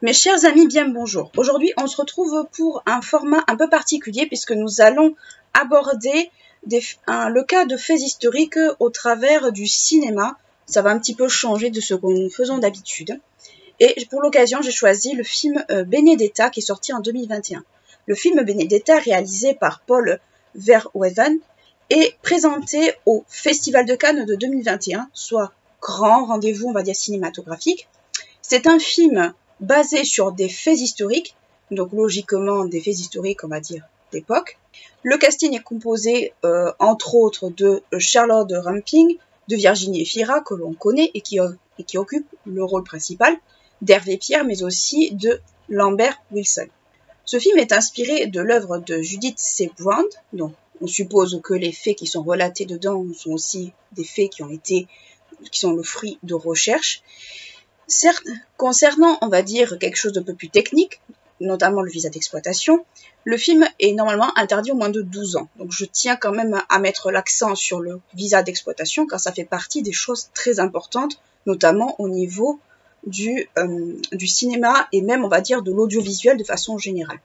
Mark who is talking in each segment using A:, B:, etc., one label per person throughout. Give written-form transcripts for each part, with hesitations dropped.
A: Mes chers amis, bien bonjour. Aujourd'hui, on se retrouve pour un format un peu particulier puisque nous allons aborder le cas de faits historiques au travers du cinéma. Ça va un petit peu changer de ce que nous faisons d'habitude. Et pour l'occasion, j'ai choisi le film Benedetta qui est sorti en 2021. Le film Benedetta, réalisé par Paul Verhoeven, est présenté au Festival de Cannes de 2021, soit grand rendez-vous, on va dire, cinématographique. C'est un film basé sur des faits historiques, donc logiquement des faits historiques, on va dire, d'époque. Le casting est composé, entre autres, de Charlotte Rampling, de Virginie Efira, que l'on connaît et qui occupe le rôle principal, d'Hervé Pierre, mais aussi de Lambert Wilson. Ce film est inspiré de l'œuvre de Judith C. Brown, donc on suppose que les faits qui sont relatés dedans sont aussi des faits qui sont le fruit de recherches. Certes, concernant, on va dire, quelque chose de peu plus technique, notamment le visa d'exploitation, le film est normalement interdit aux moins de 12 ans. Donc je tiens quand même à mettre l'accent sur le visa d'exploitation, car ça fait partie des choses très importantes, notamment au niveau du cinéma et même, on va dire, de l'audiovisuel de façon générale.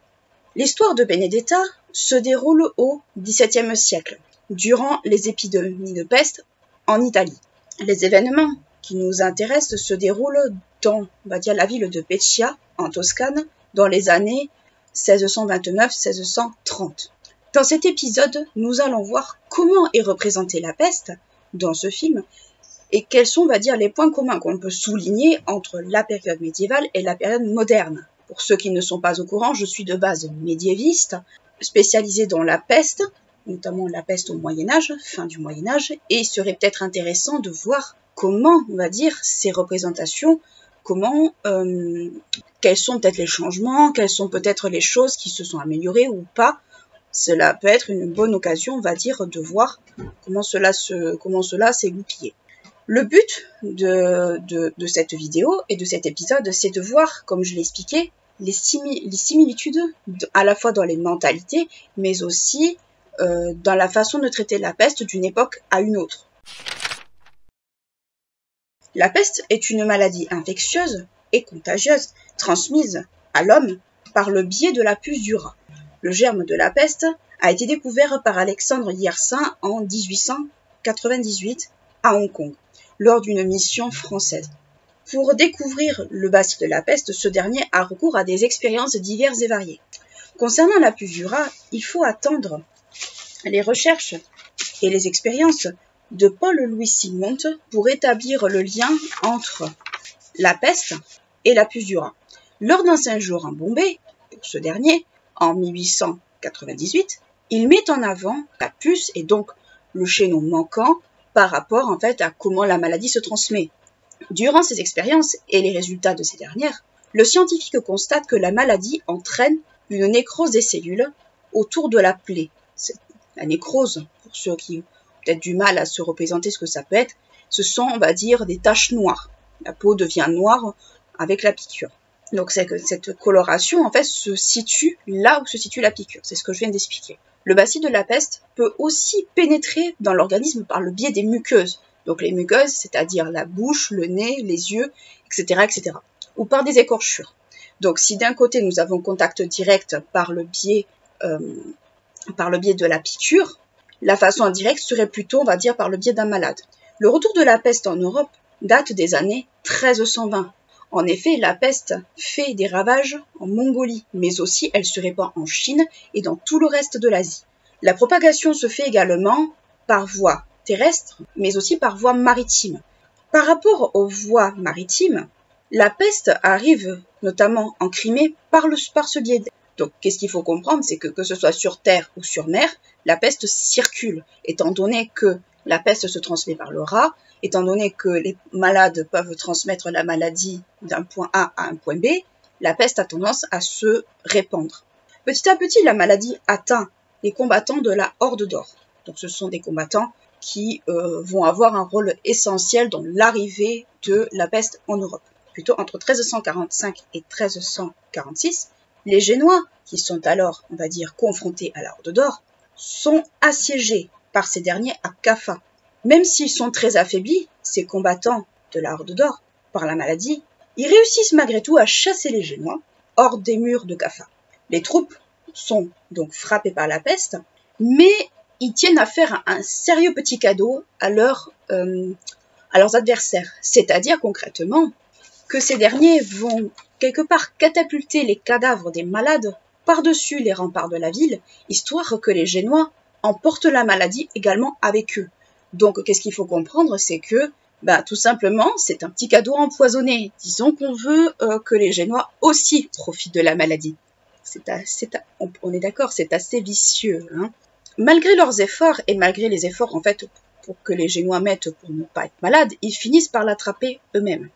A: L'histoire de Benedetta se déroule au XVIIe siècle, durant les épidémies de peste en Italie. Les événements qui nous intéressent se déroulent dans, on va dire, la ville de Pescia, en Toscane, dans les années 1629-1630. Dans cet épisode, nous allons voir comment est représentée la peste dans ce film et quels sont, on va dire, les points communs qu'on peut souligner entre la période médiévale et la période moderne. Pour ceux qui ne sont pas au courant, je suis de base médiéviste, spécialisée dans la peste, notamment la peste au Moyen-Âge, fin du Moyen-Âge, et il serait peut-être intéressant de voir comment, on va dire, ces représentations, quels sont peut-être les changements, quelles sont peut-être les choses qui se sont améliorées ou pas. Cela peut être une bonne occasion, on va dire, de voir comment cela s'est goupillé. Le but de cette vidéo et de cet épisode, c'est de voir, comme je l'ai expliqué, les similitudes à la fois dans les mentalités, mais aussi dans la façon de traiter la peste d'une époque à une autre. La peste est une maladie infectieuse et contagieuse transmise à l'homme par le biais de la puce du rat. Le germe de la peste a été découvert par Alexandre Yersin en 1898 à Hong Kong, lors d'une mission française. Pour découvrir le bacille de la peste, ce dernier a recours à des expériences diverses et variées. Concernant la puce du rat, il faut attendre les recherches et les expériences de Paul-Louis Sigmont pour établir le lien entre la peste et la puce du rat. Lors d'un séjour en Bombay, pour ce dernier, en 1898, il met en avant la puce et donc le chaînon manquant par rapport en fait à comment la maladie se transmet. Durant ces expériences et les résultats de ces dernières, le scientifique constate que la maladie entraîne une nécrose des cellules autour de la plaie. La nécrose, pour ceux qui ont peut-être du mal à se représenter ce que ça peut être, ce sont, on va dire, des taches noires. La peau devient noire avec la piqûre. Donc c'est que cette coloration, en fait, se situe là où se situe la piqûre. C'est ce que je viens d'expliquer. Le bacille de la peste peut aussi pénétrer dans l'organisme par le biais des muqueuses. Donc les muqueuses, c'est-à-dire la bouche, le nez, les yeux, etc., etc. Ou par des écorchures. Donc si d'un côté nous avons contact direct par le biais de la piqûre, la façon indirecte serait plutôt, on va dire, par le biais d'un malade. Le retour de la peste en Europe date des années 1320. En effet, la peste fait des ravages en Mongolie, mais aussi elle se répand en Chine et dans tout le reste de l'Asie. La propagation se fait également par voie terrestre, mais aussi par voie maritime. Par rapport aux voies maritimes, la peste arrive notamment en Crimée par ce biais. Donc, qu'est-ce qu'il faut comprendre, c'est que ce soit sur terre ou sur mer, la peste circule, étant donné que la peste se transmet par le rat, étant donné que les malades peuvent transmettre la maladie d'un point A à un point B, la peste a tendance à se répandre. Petit à petit, la maladie atteint les combattants de la Horde d'Or. Donc, ce sont des combattants qui vont avoir un rôle essentiel dans l'arrivée de la peste en Europe. Plutôt entre 1345 et 1346, les Génois, qui sont alors, on va dire, confrontés à la Horde d'Or, sont assiégés par ces derniers à Caffa. Même s'ils sont très affaiblis, ces combattants de la Horde d'Or, par la maladie, Ils réussissent malgré tout à chasser les Génois hors des murs de Kaffa. Les troupes sont donc frappées par la peste, mais ils tiennent à faire un sérieux petit cadeau à leurs adversaires. C'est-à-dire concrètement que ces derniers vont quelque part catapulter les cadavres des malades par-dessus les remparts de la ville, histoire que les Génois emportent la maladie également avec eux. Donc qu'est-ce qu'il faut comprendre, c'est que tout simplement, c'est un petit cadeau empoisonné. Disons qu'on veut que les Génois aussi profitent de la maladie. On est d'accord, c'est assez vicieux. Hein. Malgré leurs efforts, et malgré les efforts en fait pour que les Génois mettent pour ne pas être malades, ils finissent par l'attraper eux-mêmes.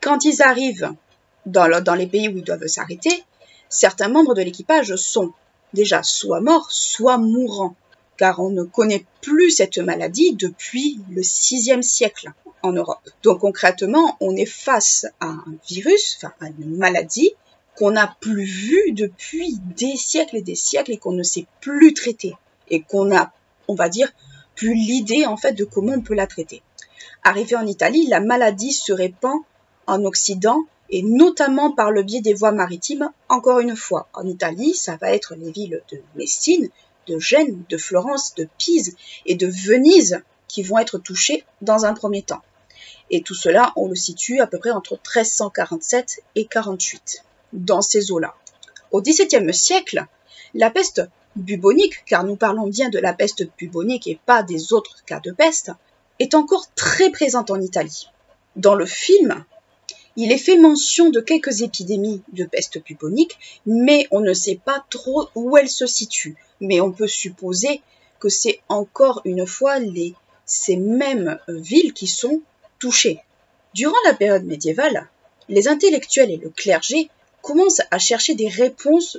A: Quand ils arrivent dans les pays où ils doivent s'arrêter, certains membres de l'équipage sont déjà soit morts, soit mourants, car on ne connaît plus cette maladie depuis le VIe siècle en Europe. Donc concrètement, on est face à un virus, à une maladie qu'on n'a plus vue depuis des siècles et qu'on ne sait plus traiter, et qu'on a, on va dire, plus l'idée en fait de comment on peut la traiter. Arrivé en Italie, la maladie se répand en Occident, et notamment par le biais des voies maritimes, encore une fois. En Italie, ça va être les villes de Messine, de Gênes, de Florence, de Pise et de Venise qui vont être touchées dans un premier temps. Et tout cela, on le situe à peu près entre 1347 et 48, dans ces eaux-là. Au XVIIe siècle, la peste bubonique, car nous parlons bien de la peste bubonique et pas des autres cas de peste, est encore très présente en Italie. Dans le film, il est fait mention de quelques épidémies de peste bubonique, mais on ne sait pas trop où elles se situent. Mais on peut supposer que c'est encore une fois ces mêmes villes qui sont touchées. Durant la période médiévale, les intellectuels et le clergé commencent à chercher des réponses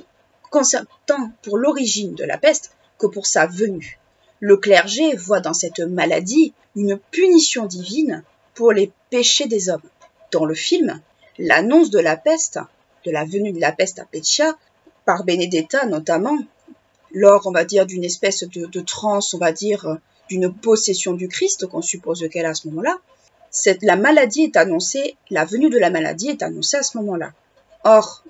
A: tant pour l'origine de la peste que pour sa venue. Le clergé voit dans cette maladie une punition divine pour les péchés des hommes. Dans le film, l'annonce de la peste, de la venue de la peste à Pescia, par Benedetta notamment, lors, on va dire, d'une espèce de transe, on va dire, d'une possession du Christ, qu'on suppose qu'elle a à ce moment-là, la venue de la maladie est annoncée à ce moment-là. Or,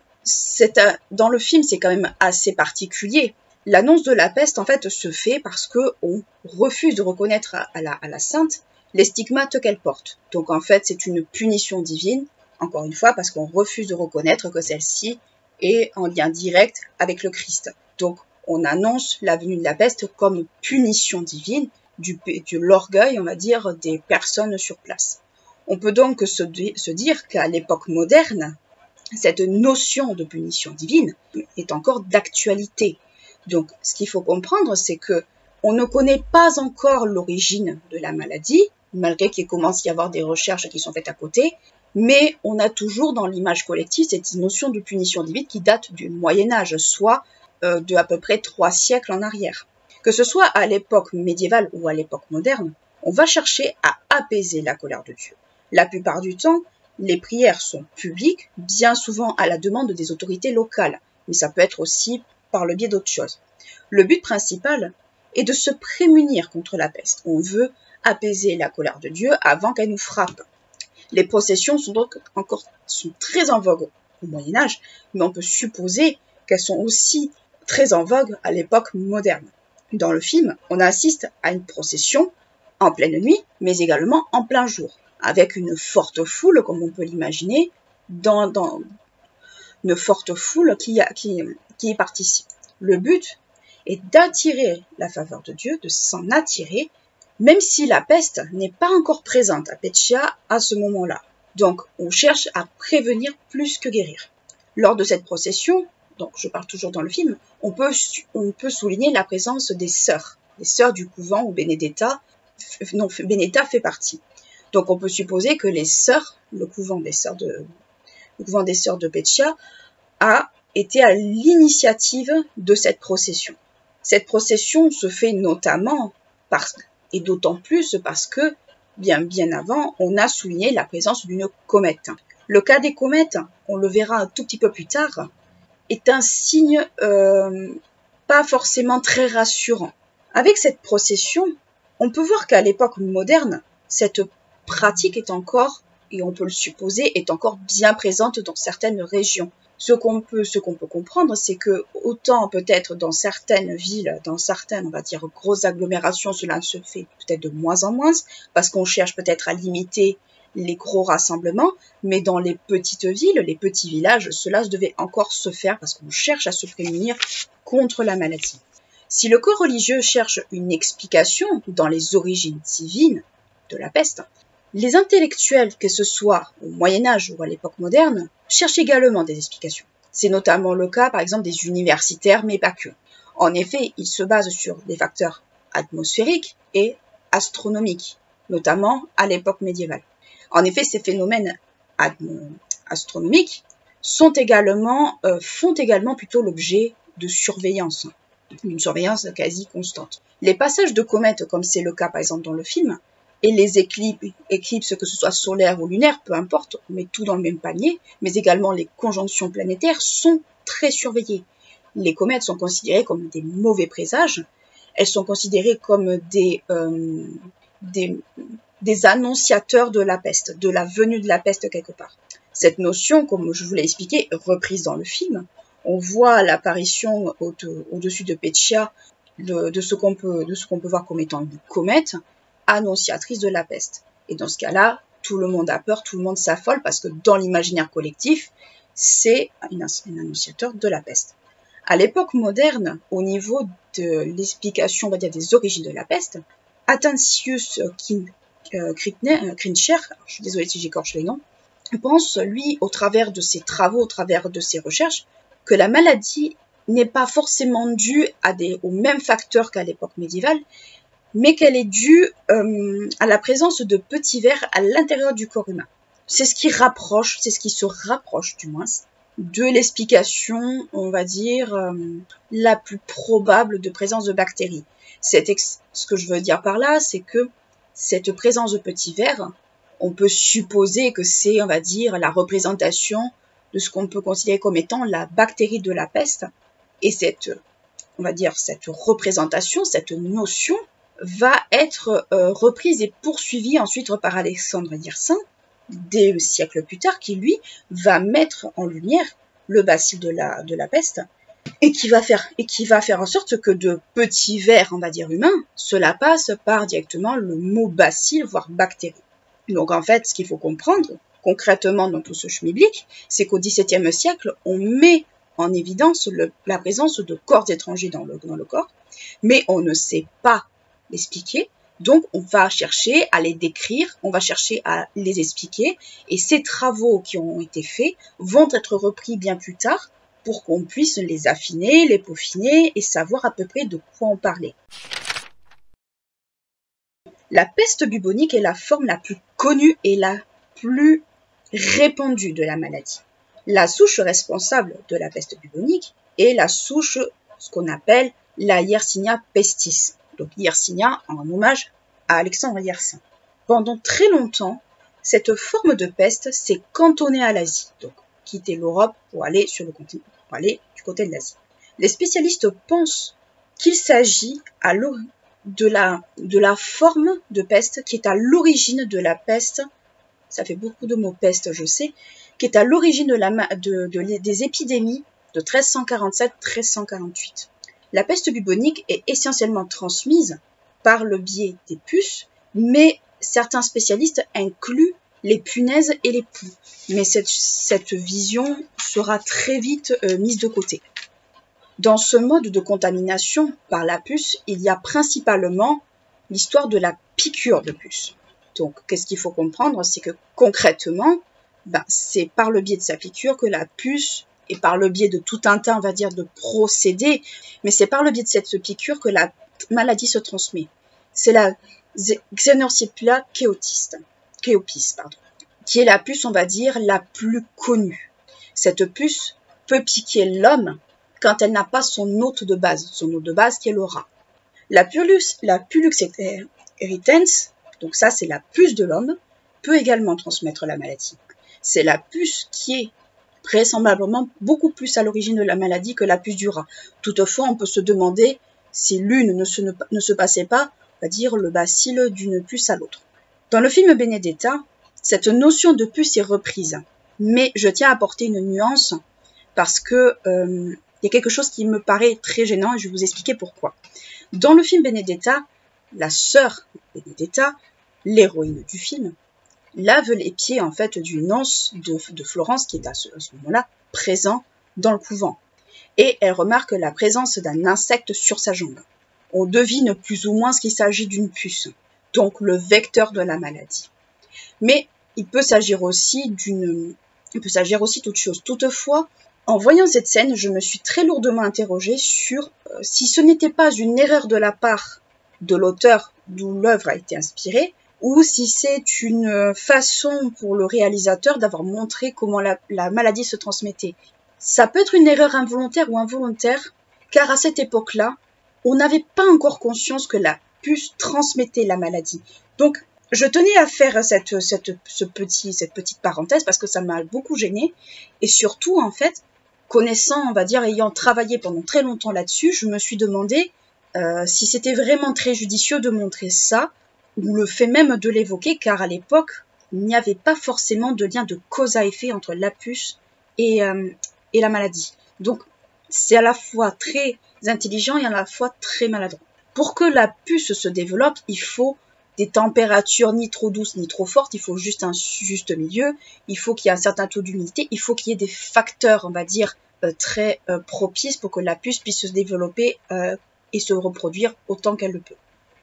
A: dans le film, c'est quand même assez particulier. L'annonce de la peste, en fait, se fait parce qu'on refuse de reconnaître à la sainte les stigmates qu'elle porte. Donc, en fait, c'est une punition divine, encore une fois, parce qu'on refuse de reconnaître que celle-ci est en lien direct avec le Christ. Donc, on annonce la venue de la peste comme punition divine de l'orgueil, on va dire, des personnes sur place. On peut donc se dire qu'à l'époque moderne, cette notion de punition divine est encore d'actualité. Donc, ce qu'il faut comprendre, c'est que on ne connaît pas encore l'origine de la maladie, malgré qu'il commence à y avoir des recherches qui sont faites à côté, mais on a toujours dans l'image collective cette notion de punition divine qui date du Moyen-Âge, soit de à peu près 3 siècles en arrière. Que ce soit à l'époque médiévale ou à l'époque moderne, on va chercher à apaiser la colère de Dieu. La plupart du temps, les prières sont publiques, bien souvent à la demande des autorités locales, mais ça peut être aussi par le biais d'autres choses. Le but principal est de se prémunir contre la peste. On veut apaiser la colère de Dieu avant qu'elle nous frappe. Les processions sont donc sont très en vogue au Moyen-Âge, mais on peut supposer qu'elles sont aussi très en vogue à l'époque moderne. Dans le film, on assiste à une procession en pleine nuit, mais également en plein jour, avec une forte foule, comme on peut l'imaginer, une forte foule qui y participe. Le but est d'attirer la faveur de Dieu, de s'en attirer, même si la peste n'est pas encore présente à Pescia à ce moment-là. Donc, on cherche à prévenir plus que guérir. Lors de cette procession, donc je parle toujours dans le film, on peut souligner la présence des sœurs du couvent où Benedetta fait partie. Donc, on peut supposer que les sœurs, le couvent des sœurs de Pescia, a été à l'initiative de cette procession. Cette procession se fait notamment et d'autant plus parce que, bien avant, on a souligné la présence d'une comète. Le cas des comètes, on le verra un tout petit peu plus tard, est un signe pas forcément très rassurant. Avec cette procession, on peut voir qu'à l'époque moderne, cette pratique est encore et on peut le supposer, est encore bien présente dans certaines régions. Ce qu'on peut comprendre, c'est que autant peut-être dans certaines villes, dans certaines, on va dire, grosses agglomérations, cela se fait peut-être de moins en moins, parce qu'on cherche peut-être à limiter les gros rassemblements, mais dans les petites villes, les petits villages, cela devait encore se faire parce qu'on cherche à se prémunir contre la maladie. Si le corps religieux cherche une explication dans les origines divines de la peste, les intellectuels, que ce soit au Moyen-Âge ou à l'époque moderne, cherchent également des explications. C'est notamment le cas, par exemple, des universitaires, mais pas que. En effet, ils se basent sur des facteurs atmosphériques et astronomiques, notamment à l'époque médiévale. En effet, ces phénomènes astronomiques font également plutôt l'objet de surveillance, une surveillance quasi constante. Les passages de comètes, comme c'est le cas par exemple dans le film, et les éclipses, que ce soit solaires ou lunaires, peu importe, on met tout dans le même panier, mais également les conjonctions planétaires sont très surveillées. Les comètes sont considérées comme des mauvais présages, elles sont considérées comme des annonciateurs de la peste, de la venue de la peste quelque part. Cette notion, comme je vous l'ai expliqué, reprise dans le film, on voit l'apparition au-dessus de Pescia de ce qu'on peut voir comme étant une comète, annonciatrice de la peste. Et dans ce cas-là, tout le monde a peur, tout le monde s'affole parce que dans l'imaginaire collectif, c'est un annonciateur de la peste. À l'époque moderne, au niveau de l'explication, on va dire, des origines de la peste, Athanasius Kircher, je suis désolée si j'écorche les noms, pense, lui, au travers de ses travaux, au travers de ses recherches, que la maladie n'est pas forcément due aux mêmes facteurs qu'à l'époque médiévale, mais qu'elle est due à la présence de petits vers à l'intérieur du corps humain. C'est ce qui se rapproche du moins, de l'explication, on va dire, la plus probable de présence de bactéries. Ce que je veux dire par là, c'est que cette présence de petits vers, on peut supposer que c'est, on va dire, la représentation de ce qu'on peut considérer comme étant la bactérie de la peste. Et cette représentation, cette notion, va être reprise et poursuivie ensuite par Alexandre Yersin, des siècles plus tard, qui lui va mettre en lumière le bacille de la peste et qui va faire en sorte que de petits vers, on va dire humains, cela passe par directement le mot bacille, voire bactérie. Donc en fait, ce qu'il faut comprendre concrètement dans tout ce schmilblick, c'est qu'au XVIIe siècle, on met en évidence la présence de corps étrangers dans le corps, mais on ne sait pas l'expliquer. Donc, on va chercher à les décrire, on va chercher à les expliquer, et ces travaux qui ont été faits vont être repris bien plus tard pour qu'on puisse les affiner, les peaufiner et savoir à peu près de quoi on parlait. La peste bubonique est la forme la plus connue et la plus répandue de la maladie. La souche responsable de la peste bubonique est la souche, ce qu'on appelle la Yersinia pestis. Donc Yersinia en hommage à Alexandre Yersin. Pendant très longtemps, cette forme de peste s'est cantonnée à l'Asie, donc quitter l'Europe pour aller sur le continent, pour aller du côté de l'Asie. Les spécialistes pensent qu'il s'agit de la forme de peste qui est à l'origine de la peste, ça fait beaucoup de mots peste, je sais, qui est à l'origine des épidémies de 1347-1348. La peste bubonique est essentiellement transmise par le biais des puces, mais certains spécialistes incluent les punaises et les poux. Mais cette vision sera très vite mise de côté. Dans ce mode de contamination par la puce, il y a principalement l'histoire de la piqûre de puce. Donc, qu'est-ce qu'il faut comprendre? C'est que concrètement, c'est par le biais de sa piqûre que la puce, et par le biais de tout un tas, on va dire, de procédés, mais c'est par le biais de cette piqûre que la maladie se transmet. C'est la Xenorcipia chaeopis, qui est la puce, on va dire, la plus connue. Cette puce peut piquer l'homme quand elle n'a pas son hôte de base qui est le rat. La Pullux eritens, donc ça c'est la puce de l'homme, peut également transmettre la maladie. C'est la puce qui est vraisemblablement beaucoup plus à l'origine de la maladie que la puce du rat. Toutefois, on peut se demander si l'une ne se passait pas, on va dire, le bacille d'une puce à l'autre. Dans le film Benedetta, cette notion de puce est reprise. Mais je tiens à apporter une nuance parce que y a quelque chose qui me paraît très gênant et je vais vous expliquer pourquoi. Dans le film Benedetta, la sœur Benedetta, l'héroïne du film, lave les pieds en fait du nonce de Florence qui est à ce moment-là présent dans le couvent. Et elle remarque la présence d'un insecte sur sa jambe. On devine plus ou moins ce qu'il s'agit d'une puce, donc le vecteur de la maladie. Mais il peut s'agir aussi d'autre chose. Toutefois, en voyant cette scène, je me suis très lourdement interrogée sur si ce n'était pas une erreur de la part de l'auteur d'où l'œuvre a été inspirée, ou si c'est une façon pour le réalisateur d'avoir montré comment la maladie se transmettait. Ça peut être une erreur involontaire ou involontaire, car à cette époque-là, on n'avait pas encore conscience que la puce transmettait la maladie. Donc, je tenais à faire cette petite parenthèse parce que ça m'a beaucoup gênée. Et surtout, en fait, connaissant, on va dire, ayant travaillé pendant très longtemps là-dessus, je me suis demandé si c'était vraiment très judicieux de montrer ça, ou le fait même de l'évoquer, car à l'époque, il n'y avait pas forcément de lien de cause à effet entre la puce et la maladie. Donc, c'est à la fois très intelligent et à la fois très maladroit. Pour que la puce se développe, il faut des températures ni trop douces ni trop fortes, il faut juste un juste milieu, il faut qu'il y ait un certain taux d'humidité, il faut qu'il y ait des facteurs, on va dire, très propices pour que la puce puisse se développer et se reproduire autant qu'elle le peut.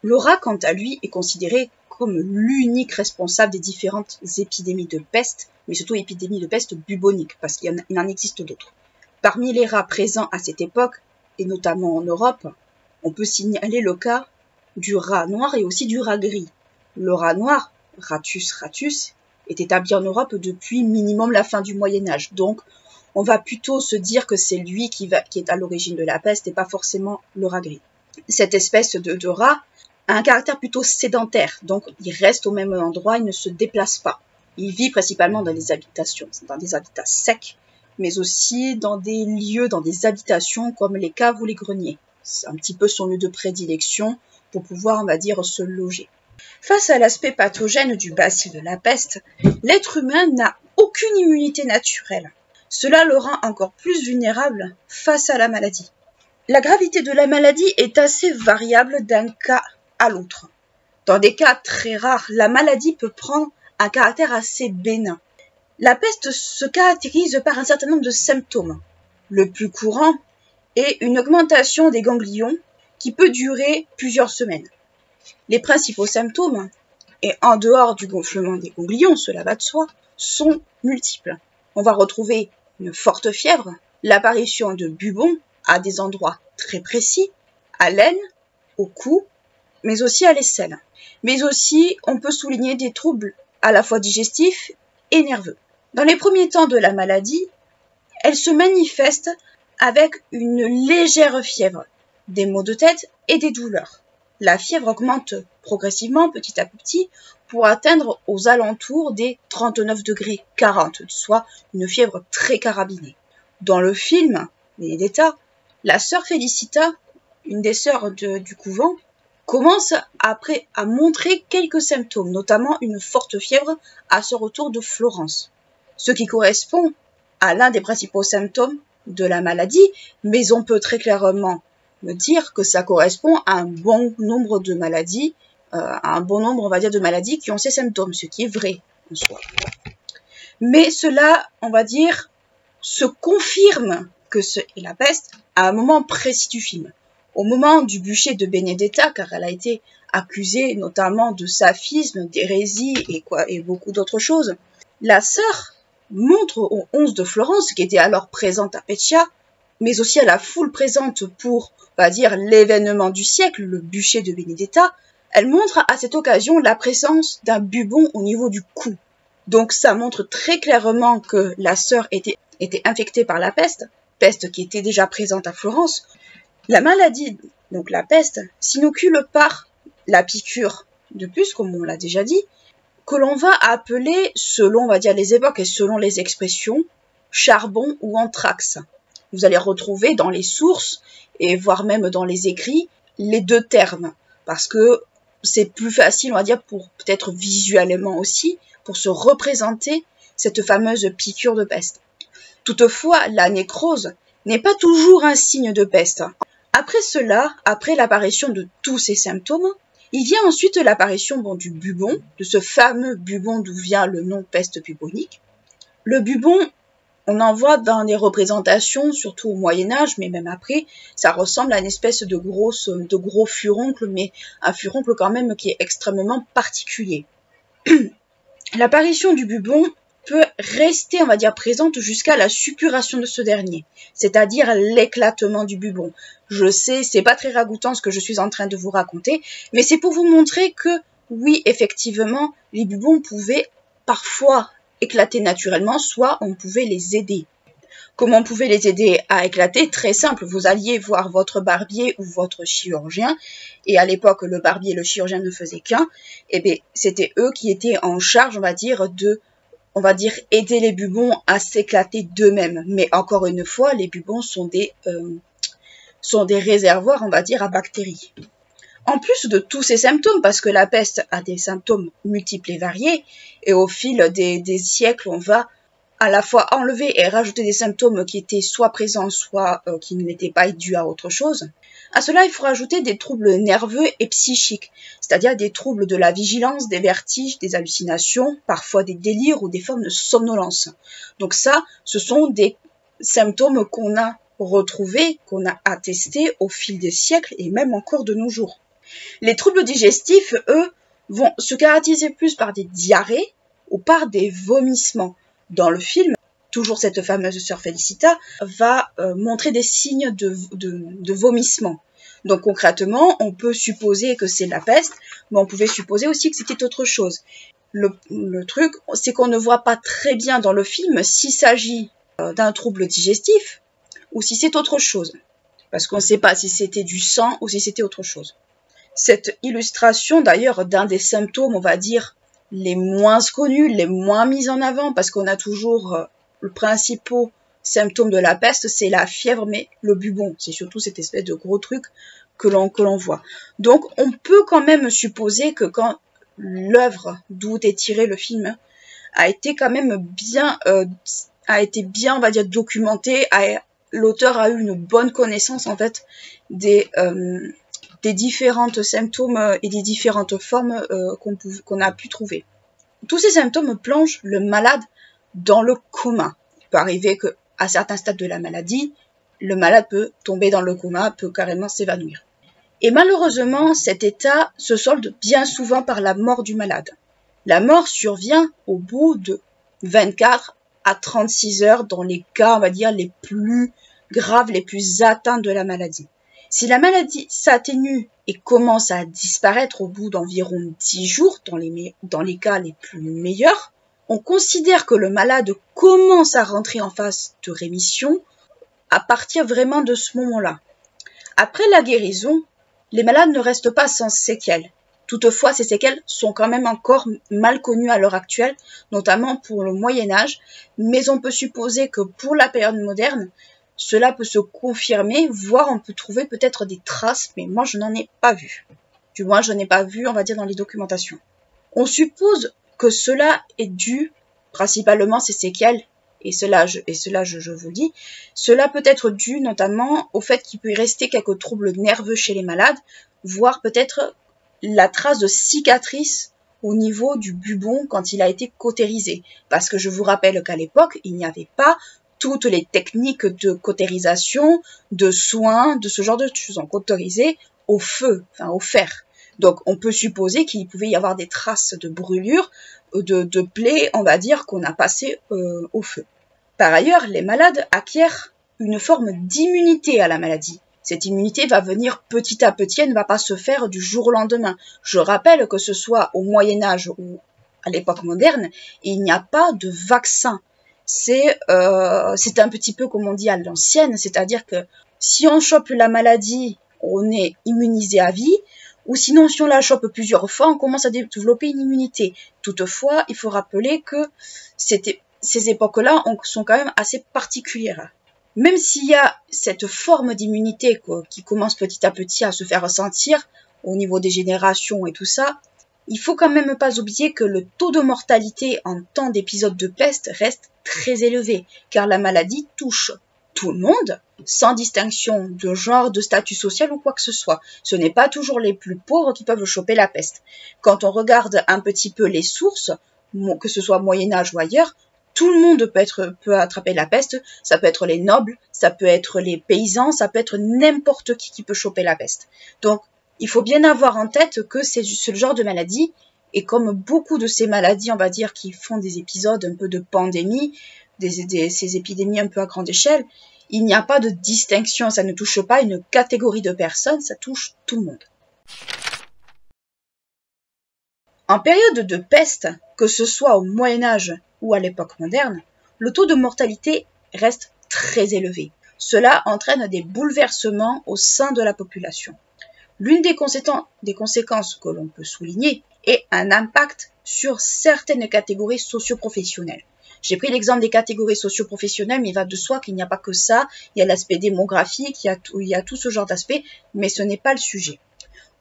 A: Le rat, quant à lui, est considéré comme l'unique responsable des différentes épidémies de peste, mais surtout épidémies de peste bubonique, parce qu'il en existe d'autres. Parmi les rats présents à cette époque, et notamment en Europe, on peut signaler le cas du rat noir et aussi du rat gris. Le rat noir, Ratus ratus, est établi en Europe depuis minimum la fin du Moyen-Âge. Donc, on va plutôt se dire que c'est lui qui est à l'origine de la peste et pas forcément le rat gris. Cette espèce de rat a un caractère plutôt sédentaire, donc il reste au même endroit, il ne se déplace pas. Il vit principalement dans des habitations, dans des habitats secs, mais aussi dans des lieux, dans des habitations comme les caves ou les greniers. C'est un petit peu son lieu de prédilection pour pouvoir, on va dire, se loger. Face à l'aspect pathogène du bacille de la peste, l'être humain n'a aucune immunité naturelle. Cela le rend encore plus vulnérable face à la maladie. La gravité de la maladie est assez variable d'un cas à l'autre. Dans des cas très rares, la maladie peut prendre un caractère assez bénin. La peste se caractérise par un certain nombre de symptômes. Le plus courant est une augmentation des ganglions qui peut durer plusieurs semaines. Les principaux symptômes, et en dehors du gonflement des ganglions, cela va de soi, sont multiples. On va retrouver une forte fièvre, l'apparition de bubons à des endroits très précis, à l'aine, au cou, mais aussi à l'aisselle. Mais aussi, on peut souligner des troubles à la fois digestifs et nerveux. Dans les premiers temps de la maladie, elle se manifeste avec une légère fièvre, des maux de tête et des douleurs. La fièvre augmente progressivement, petit à petit, pour atteindre aux alentours des 39 degrés 40, soit une fièvre très carabinée. Dans le film Benedetta, la sœur Félicita, une des sœurs du couvent, commence après à montrer quelques symptômes, notamment une forte fièvre à son retour de Florence, ce qui correspond à l'un des principaux symptômes de la maladie, mais on peut très clairement me dire que ça correspond à un bon nombre de maladies, on va dire, de maladies qui ont ces symptômes, ce qui est vrai en soi. Mais cela, on va dire, se confirme que ce est la peste à un moment précis du film. Au moment du bûcher de Benedetta, car elle a été accusée notamment de saphisme, d'hérésie et beaucoup d'autres choses, la sœur montre aux 11 de Florence, qui était alors présente à Peccia, mais aussi à la foule présente pour, on va dire, l'événement du siècle, le bûcher de Benedetta, elle montre à cette occasion la présence d'un bubon au niveau du cou. Donc ça montre très clairement que la sœur était infectée par la peste qui était déjà présente à Florence. La maladie, donc la peste, s'inocule par la piqûre de puce, comme on l'a déjà dit, que l'on va appeler, selon, on va dire, les époques et selon les expressions, charbon ou anthrax. Vous allez retrouver dans les sources, et voire même dans les écrits, les deux termes, parce que c'est plus facile, on va dire, pour peut-être visuellement aussi, pour se représenter cette fameuse piqûre de peste. Toutefois, la nécrose n'est pas toujours un signe de peste. Après cela, après l'apparition de tous ces symptômes, il vient ensuite l'apparition du bubon, de ce fameux bubon d'où vient le nom peste bubonique. Le bubon, on en voit dans les représentations, surtout au Moyen-Âge, mais même après, ça ressemble à une espèce de gros furoncle, mais un furoncle quand même qui est extrêmement particulier. L'apparition du bubon peut rester, on va dire, présente jusqu'à la suppuration de ce dernier, c'est-à-dire l'éclatement du bubon. Je sais, c'est pas très ragoûtant ce que je suis en train de vous raconter, mais c'est pour vous montrer que, oui, effectivement, les bubons pouvaient parfois éclater naturellement, soit on pouvait les aider. Comment on pouvait les aider à éclater? Très simple, vous alliez voir votre barbier ou votre chirurgien, et à l'époque, le barbier et le chirurgien ne faisaient qu'un, et bien, c'était eux qui étaient en charge, on va dire, aider les bubons à s'éclater d'eux-mêmes. Mais encore une fois, les bubons sont des réservoirs, on va dire, à bactéries. En plus de tous ces symptômes, parce que la peste a des symptômes multiples et variés, et au fil des siècles, on va à la fois enlever et rajouter des symptômes qui étaient soit présents, soit qui n'étaient pas dus à autre chose. À cela, il faut rajouter des troubles nerveux et psychiques, c'est-à-dire des troubles de la vigilance, des vertiges, des hallucinations, parfois des délires ou des formes de somnolence. Donc ça, ce sont des symptômes qu'on a retrouvés, qu'on a attestés au fil des siècles et même encore de nos jours. Les troubles digestifs, eux, vont se caractériser plus par des diarrhées ou par des vomissements. Dans le film, toujours cette fameuse sœur Félicita va montrer des signes de vomissement. Donc concrètement, on peut supposer que c'est la peste, mais on pouvait supposer aussi que c'était autre chose. Le truc, c'est qu'on ne voit pas très bien dans le film s'il s'agit d'un trouble digestif ou si c'est autre chose. Parce qu'on ne sait pas si c'était du sang ou si c'était autre chose. Cette illustration d'ailleurs d'un des symptômes, on va dire, les moins connus, les moins mis en avant, parce qu'on a toujours le principal symptôme de la peste, c'est la fièvre, mais le bubon, c'est surtout cette espèce de gros truc que l'on voit. Donc on peut quand même supposer que quand l'œuvre d'où est tiré le film a été quand même bien, on va dire, documentée, l'auteur a eu une bonne connaissance en fait des différents symptômes et des différentes formes qu'on a pu trouver. Tous ces symptômes plongent le malade dans le coma. Il peut arriver qu'à certains stades de la maladie, le malade peut tomber dans le coma, peut carrément s'évanouir. Et malheureusement, cet état se solde bien souvent par la mort du malade. La mort survient au bout de 24 à 36 heures dans les cas, on va dire, les plus graves, les plus atteints de la maladie. Si la maladie s'atténue et commence à disparaître au bout d'environ 10 jours, dans les cas les plus meilleurs, on considère que le malade commence à rentrer en phase de rémission à partir vraiment de ce moment-là. Après la guérison, les malades ne restent pas sans séquelles. Toutefois, ces séquelles sont quand même encore mal connues à l'heure actuelle, notamment pour le Moyen-Âge, mais on peut supposer que pour la période moderne, cela peut se confirmer, voire on peut trouver peut-être des traces, mais moi je n'en ai pas vu. Du moins, je n'ai pas vu, on va dire, dans les documentations. On suppose que cela est dû, principalement ces séquelles, et cela je vous le dis, cela peut être dû notamment au fait qu'il peut y rester quelques troubles nerveux chez les malades, voire peut-être la trace de cicatrices au niveau du bubon quand il a été cautérisé. Parce que je vous rappelle qu'à l'époque, il n'y avait pas toutes les techniques de cautérisation, de soins, de ce genre de choses. On cautérisait au feu, enfin au fer. Donc on peut supposer qu'il pouvait y avoir des traces de brûlures, de plaies, on va dire, qu'on a passées au feu. Par ailleurs, les malades acquièrent une forme d'immunité à la maladie. Cette immunité va venir petit à petit, elle ne va pas se faire du jour au lendemain. Je rappelle que ce soit au Moyen-Âge ou à l'époque moderne, il n'y a pas de vaccin. C'est un petit peu comme on dit à l'ancienne, c'est-à-dire que si on chope la maladie, on est immunisé à vie, ou sinon si on la chope plusieurs fois, on commence à développer une immunité. Toutefois, il faut rappeler que ces époques-là sont quand même assez particulières. Même s'il y a cette forme d'immunité qui commence petit à petit à se faire ressentir au niveau des générations et tout ça, il faut quand même pas oublier que le taux de mortalité en temps d'épisode de peste reste très élevé, car la maladie touche tout le monde, sans distinction de genre, de statut social ou quoi que ce soit. Ce n'est pas toujours les plus pauvres qui peuvent choper la peste. Quand on regarde un petit peu les sources, que ce soit Moyen-Âge ou ailleurs, tout le monde peut attraper la peste. Ça peut être les nobles, ça peut être les paysans, ça peut être n'importe qui peut choper la peste. Donc, il faut bien avoir en tête que c'est ce genre de maladie, et comme beaucoup de ces maladies, on va dire, qui font des épisodes un peu de pandémie, ces épidémies un peu à grande échelle, il n'y a pas de distinction, ça ne touche pas une catégorie de personnes, ça touche tout le monde. En période de peste, que ce soit au Moyen-Âge ou à l'époque moderne, le taux de mortalité reste très élevé. Cela entraîne des bouleversements au sein de la population. L'une des conséquences que l'on peut souligner est un impact sur certaines catégories socio-professionnelles. J'ai pris l'exemple des catégories socio-professionnelles, mais il va de soi qu'il n'y a pas que ça. Il y a l'aspect démographique, il y a tout ce genre d'aspect, mais ce n'est pas le sujet.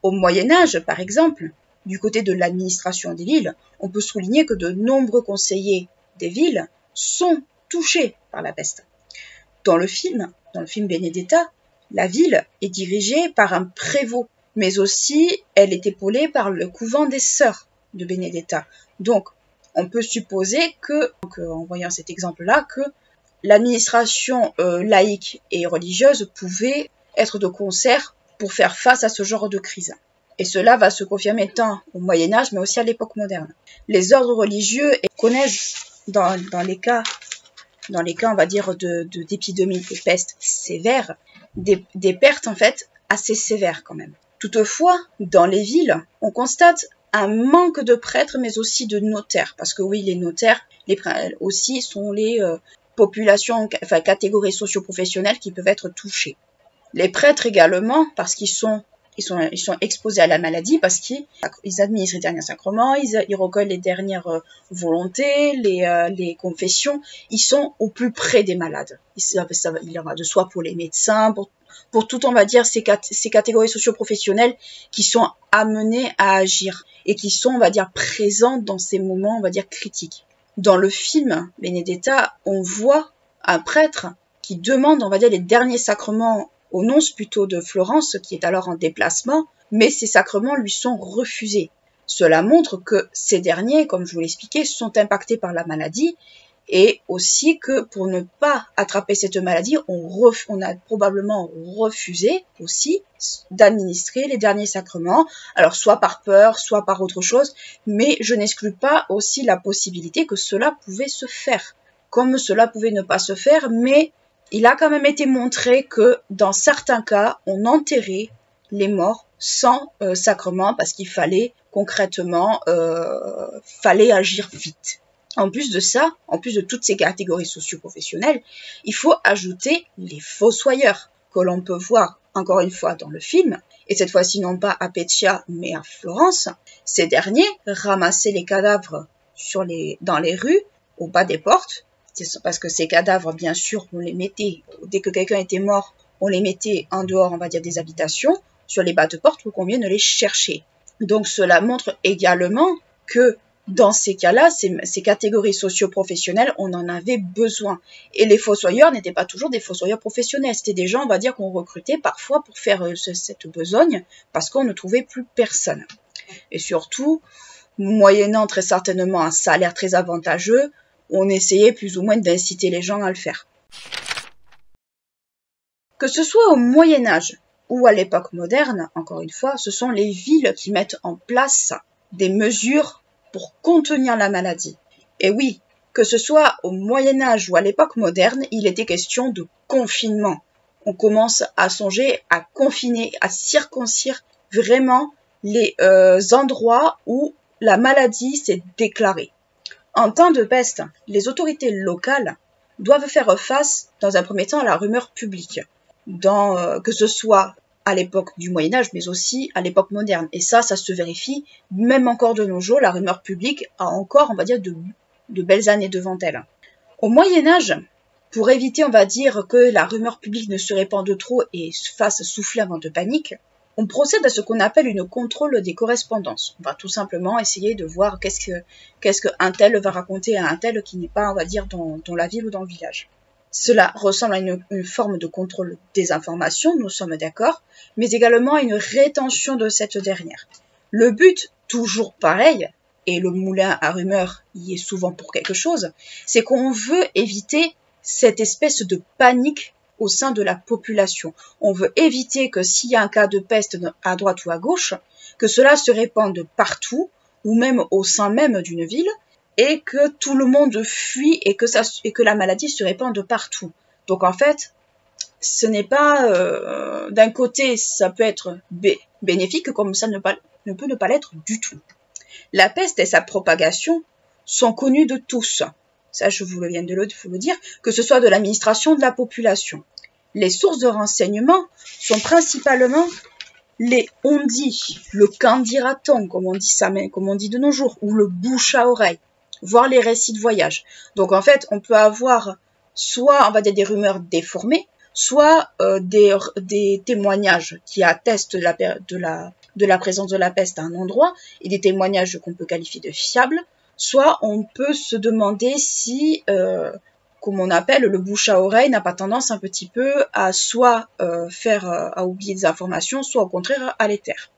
A: Au Moyen-Âge, par exemple, du côté de l'administration des villes, on peut souligner que de nombreux conseillers des villes sont touchés par la peste. Dans le film Benedetta, la ville est dirigée par un prévôt, mais aussi elle est épaulée par le couvent des sœurs de Benedetta. Donc, on peut supposer en voyant cet exemple-là, que l'administration laïque et religieuse pouvait être de concert pour faire face à ce genre de crise. Et cela va se confirmer tant au Moyen-Âge, mais aussi à l'époque moderne. Les ordres religieux connaissent, dans les cas, on va dire, d'épidémies de peste sévères, des pertes, en fait, assez sévères quand même. Toutefois, dans les villes, on constate un manque de prêtres, mais aussi de notaires. Parce que oui, les notaires aussi sont les catégories socio-professionnelles qui peuvent être touchées. Les prêtres également, parce qu'ils sont exposés à la maladie, parce qu'ils administrent les derniers sacrements, ils recueillent les dernières volontés, les confessions. Ils sont au plus près des malades. Il en va de soi pour les médecins, pour tout, on va dire, ces catégories socio-professionnelles qui sont amenées à agir et qui sont, on va dire, présentes dans ces moments, on va dire, critiques. Dans le film Benedetta, on voit un prêtre qui demande, on va dire, les derniers sacrements au nonce plutôt de Florence, qui est alors en déplacement, mais ces sacrements lui sont refusés. Cela montre que ces derniers, comme je vous l'expliquais, sont impactés par la maladie, et aussi que pour ne pas attraper cette maladie, on a probablement refusé aussi d'administrer les derniers sacrements, alors soit par peur, soit par autre chose, mais je n'exclus pas aussi la possibilité que cela pouvait se faire, comme cela pouvait ne pas se faire, mais il a quand même été montré que dans certains cas, on enterrait les morts sans sacrement parce qu'il fallait concrètement fallait agir vite. En plus de ça, en plus de toutes ces catégories socio-professionnelles, il faut ajouter les fossoyeurs que l'on peut voir encore une fois dans le film, et cette fois-ci non pas à Pescia mais à Florence. Ces derniers ramassaient les cadavres dans les rues, au bas des portes, parce que ces cadavres, bien sûr, on les mettait, dès que quelqu'un était mort, on les mettait en dehors, on va dire, des habitations, sur les bas de porte pour qu'on vienne les chercher. Donc cela montre également que dans ces cas-là, ces catégories socio-professionnelles, on en avait besoin. Et les fossoyeurs n'étaient pas toujours des fossoyeurs professionnels. C'était des gens, on va dire, qu'on recrutait parfois pour faire cette besogne, parce qu'on ne trouvait plus personne. Et surtout, moyennant très certainement un salaire très avantageux, on essayait plus ou moins d'inciter les gens à le faire. Que ce soit au Moyen-Âge ou à l'époque moderne, encore une fois, ce sont les villes qui mettent en place des mesures pour contenir la maladie. Et oui, que ce soit au Moyen-Âge ou à l'époque moderne, il était question de confinement. On commence à songer à confiner, à circoncire vraiment les endroits où la maladie s'est déclarée. En temps de peste, les autorités locales doivent faire face, dans un premier temps, à la rumeur publique, que ce soit à l'époque du Moyen-Âge, mais aussi à l'époque moderne. Et ça se vérifie, même encore de nos jours, la rumeur publique a encore, on va dire, de belles années devant elle. Au Moyen-Âge, pour éviter, on va dire, que la rumeur publique ne se répande trop et fasse souffler un vent de panique, on procède à ce qu'on appelle une contrôle des correspondances. On va tout simplement essayer de voir qu'est-ce qu'un tel va raconter à un tel qui n'est pas, on va dire, dans la ville ou dans le village. Cela ressemble à une forme de contrôle des informations, nous sommes d'accord, mais également à une rétention de cette dernière. Le but, toujours pareil, et le moulin à rumeurs y est souvent pour quelque chose, c'est qu'on veut éviter cette espèce de panique au sein de la population. On veut éviter que s'il y a un cas de peste à droite ou à gauche, que cela se répande partout, ou même au sein même d'une ville, et que tout le monde fuit et que la maladie se répande partout. Donc en fait, ce n'est pas d'un côté, ça peut être bénéfique, comme ça ne peut ne pas l'être du tout. La peste et sa propagation sont connues de tous. Ça, je viens de vous le dire, que ce soit de l'administration ou de la population. Les sources de renseignement sont principalement les on-dit, le qu'en dira-t-on, comme on dit de nos jours, ou le bouche à oreille, voire les récits de voyage. Donc en fait, on peut avoir soit, on va dire, des rumeurs déformées, soit des témoignages qui attestent de la présence de la peste à un endroit, et des témoignages qu'on peut qualifier de fiables, soit on peut se demander si, comme on appelle, le bouche à oreille n'a pas tendance un petit peu à soit à oublier des informations, soit au contraire à les taire.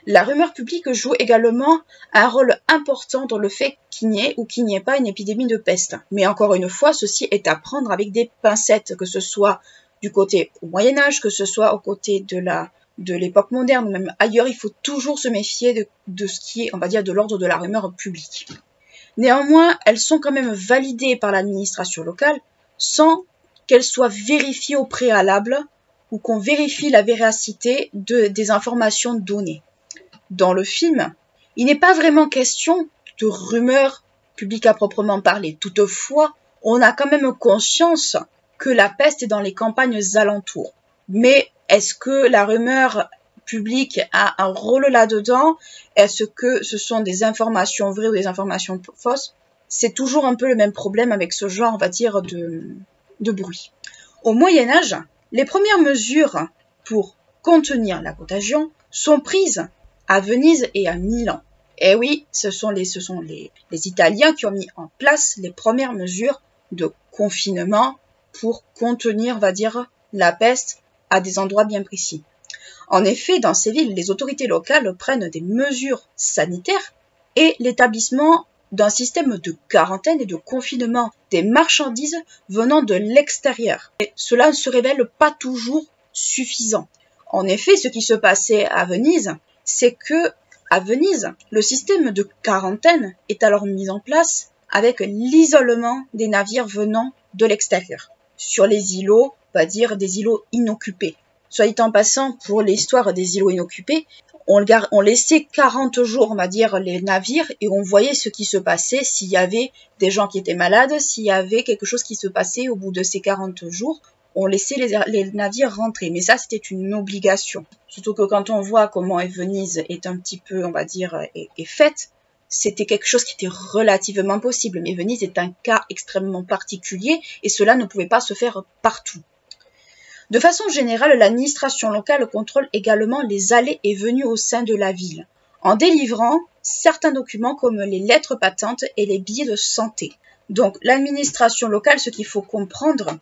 A: La rumeur publique joue également un rôle important dans le fait qu'il n'y ait ou qu'il n'y ait pas une épidémie de peste. Mais encore une fois, ceci est à prendre avec des pincettes, que ce soit du côté au Moyen-Âge, que ce soit au côté de l'époque moderne ou même ailleurs, il faut toujours se méfier de ce qui est, on va dire, de l'ordre de la rumeur publique. Néanmoins, elles sont quand même validées par l'administration locale sans qu'elles soient vérifiées au préalable ou qu'on vérifie la véracité des informations données. Dans le film, il n'est pas vraiment question de rumeurs publiques à proprement parler. Toutefois, on a quand même conscience que la peste est dans les campagnes alentours. Mais est-ce que la rumeur publique a un rôle là-dedans? Est-ce que ce sont des informations vraies ou des informations fausses? C'est toujours un peu le même problème avec ce genre, on va dire, de bruit. Au Moyen-Âge, les premières mesures pour contenir la contagion sont prises à Venise et à Milan. Et oui, ce sont les Italiens qui ont mis en place les premières mesures de confinement pour contenir, on va dire, la peste à des endroits bien précis. En effet, dans ces villes, les autorités locales prennent des mesures sanitaires et l'établissement d'un système de quarantaine et de confinement des marchandises venant de l'extérieur. Et cela ne se révèle pas toujours suffisant. En effet, ce qui se passait à Venise, c'est que à Venise, le système de quarantaine est alors mis en place avec l'isolement des navires venant de l'extérieur. Sur les îlots, on va dire des îlots inoccupés. Soit dit en passant, pour l'histoire des îlots inoccupés, on laissait 40 jours, on va dire, les navires et on voyait ce qui se passait s'il y avait des gens qui étaient malades, s'il y avait quelque chose qui se passait au bout de ces 40 jours. On laissait les navires rentrer. Mais ça, c'était une obligation. Surtout que quand on voit comment Venise est un petit peu, on va dire, est faite, c'était quelque chose qui était relativement possible. Mais Venise est un cas extrêmement particulier et cela ne pouvait pas se faire partout. De façon générale, l'administration locale contrôle également les allées et venues au sein de la ville, en délivrant certains documents comme les lettres patentes et les billets de santé. Donc, l'administration locale, ce qu'il faut comprendre,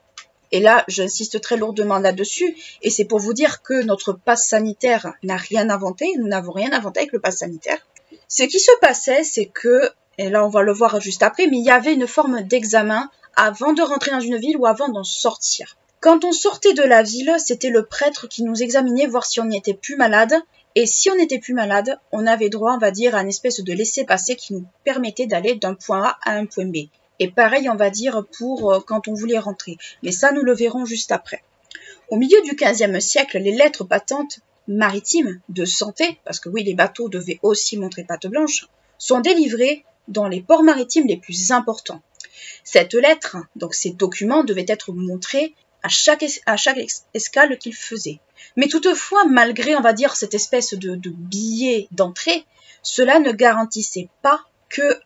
A: et là, j'insiste très lourdement là-dessus, et c'est pour vous dire que notre passe sanitaire n'a rien inventé, nous n'avons rien inventé avec le passe sanitaire. Ce qui se passait, c'est que, et là on va le voir juste après, mais il y avait une forme d'examen avant de rentrer dans une ville ou avant d'en sortir. Quand on sortait de la ville, c'était le prêtre qui nous examinait, voir si on n'y était plus malade, et si on n'était plus malade, on avait droit, on va dire, à une espèce de laissez-passer qui nous permettait d'aller d'un point A à un point B. Et pareil, on va dire, pour quand on voulait rentrer. Mais ça, nous le verrons juste après. Au milieu du XVe siècle, les lettres patentes maritimes de santé, parce que oui, les bateaux devaient aussi montrer patte blanche, sont délivrées dans les ports maritimes les plus importants. Cette lettre, donc ces documents, devaient être montrés à chaque escale qu'ils faisaient. Mais toutefois, malgré, on va dire, cette espèce de billet d'entrée, cela ne garantissait pas que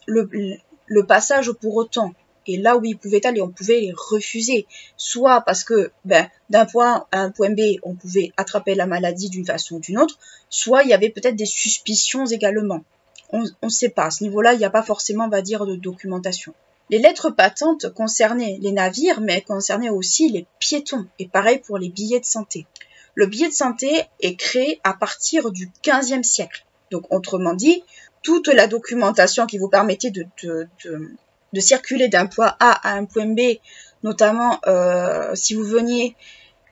A: le passage pour autant et là où ils pouvaient aller, on pouvait les refuser. Soit parce que d'un point A à un point B, on pouvait attraper la maladie d'une façon ou d'une autre, soit il y avait peut-être des suspicions également. On ne sait pas, à ce niveau-là, il n'y a pas forcément, on va dire, de documentation. Les lettres patentes concernaient les navires, mais concernaient aussi les piétons, et pareil pour les billets de santé. Le billet de santé est créé à partir du XVe siècle. Donc, autrement dit, toute la documentation qui vous permettait de circuler d'un point A à un point B, notamment si vous veniez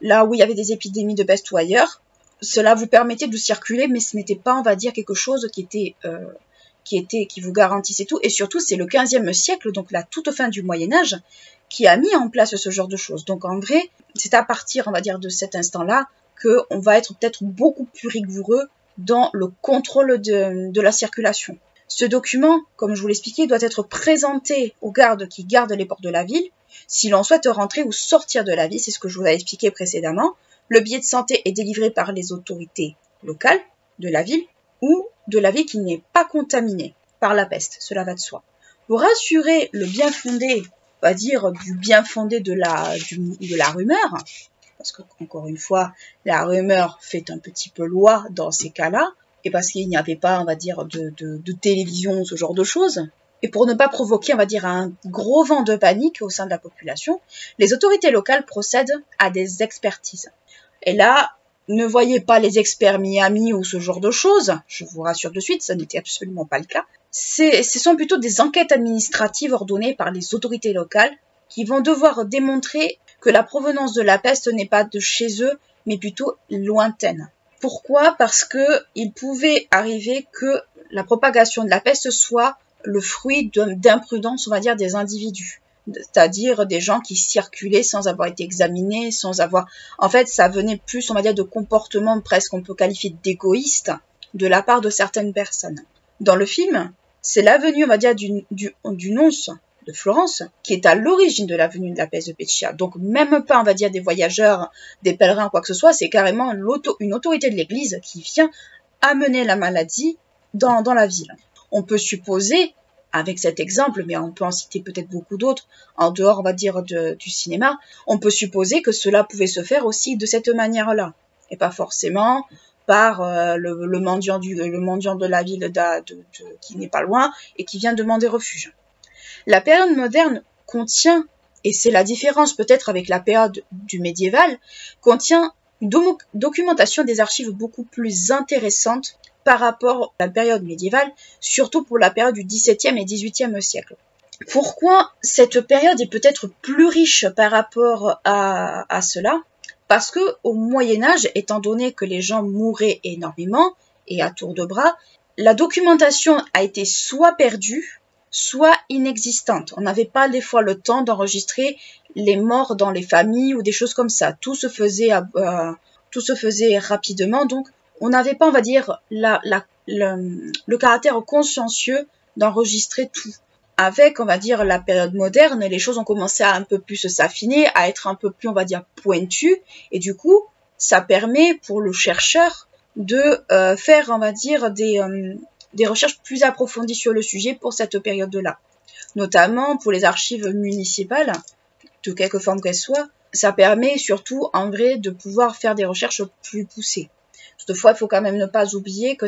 A: là où il y avait des épidémies de peste ou ailleurs, cela vous permettait de circuler, mais ce n'était pas, on va dire, quelque chose qui vous garantissait tout. Et surtout, c'est le XVe siècle, donc la toute fin du Moyen-Âge, qui a mis en place ce genre de choses. Donc en vrai, c'est à partir, on va dire, de cet instant-là, qu'on va être peut-être beaucoup plus rigoureux dans le contrôle de la circulation. Ce document, comme je vous l'expliquais, doit être présenté aux gardes qui gardent les portes de la ville si l'on souhaite rentrer ou sortir de la ville, c'est ce que je vous ai expliqué précédemment. Le billet de santé est délivré par les autorités locales de la ville ou de la ville qui n'est pas contaminée par la peste, cela va de soi. Pour assurer le bien fondé, on va dire du bien fondé de la rumeur, parce que, encore une fois, la rumeur fait un petit peu loi dans ces cas-là, et parce qu'il n'y avait pas, on va dire, de télévision, ce genre de choses, et pour ne pas provoquer, on va dire, un gros vent de panique au sein de la population, les autorités locales procèdent à des expertises. Et là, ne voyez pas les experts Miami ou ce genre de choses, je vous rassure de suite, ça n'était absolument pas le cas. Ce sont plutôt des enquêtes administratives ordonnées par les autorités locales qui vont devoir démontrer que la provenance de la peste n'est pas de chez eux, mais plutôt lointaine. Pourquoi? Parce que il pouvait arriver que la propagation de la peste soit le fruit d'imprudence, on va dire, des individus. C'est-à-dire des gens qui circulaient sans avoir été examinés, sans avoir... En fait, ça venait plus, on va dire, de comportements presque, on peut qualifier d'égoïstes de la part de certaines personnes. Dans le film, c'est la venue, on va dire, du nonce de Florence qui est à l'origine de la venue de la peste de Pescia. Donc, même pas, on va dire, des voyageurs, des pèlerins, quoi que ce soit, c'est carrément une autorité de l'Église qui vient amener la maladie dans la ville. On peut supposer, avec cet exemple, mais on peut en citer peut-être beaucoup d'autres, en dehors, on va dire, du cinéma, on peut supposer que cela pouvait se faire aussi de cette manière-là, et pas forcément par le mendiant de la ville qui n'est pas loin et qui vient demander refuge. La période moderne contient, et c'est la différence peut-être avec la période du médiéval, contient une documentation des archives beaucoup plus intéressante par rapport à la période médiévale, surtout pour la période du XVIIe et XVIIIe siècle. Pourquoi cette période est peut-être plus riche par rapport à cela? Parce que au Moyen-Âge, étant donné que les gens mouraient énormément et à tour de bras, la documentation a été soit perdue, soit inexistante. On n'avait pas des fois le temps d'enregistrer les morts dans les familles ou des choses comme ça. Tout se faisait rapidement, donc on n'avait pas, on va dire, le caractère consciencieux d'enregistrer tout. Avec, on va dire, la période moderne, les choses ont commencé à un peu plus s'affiner, à être un peu plus, on va dire, pointues, et du coup, ça permet pour le chercheur de faire, on va dire, des recherches plus approfondies sur le sujet pour cette période-là. Notamment pour les archives municipales, de quelque forme qu'elles soient, ça permet surtout, en vrai, de pouvoir faire des recherches plus poussées. Toutefois, il faut quand même ne pas oublier que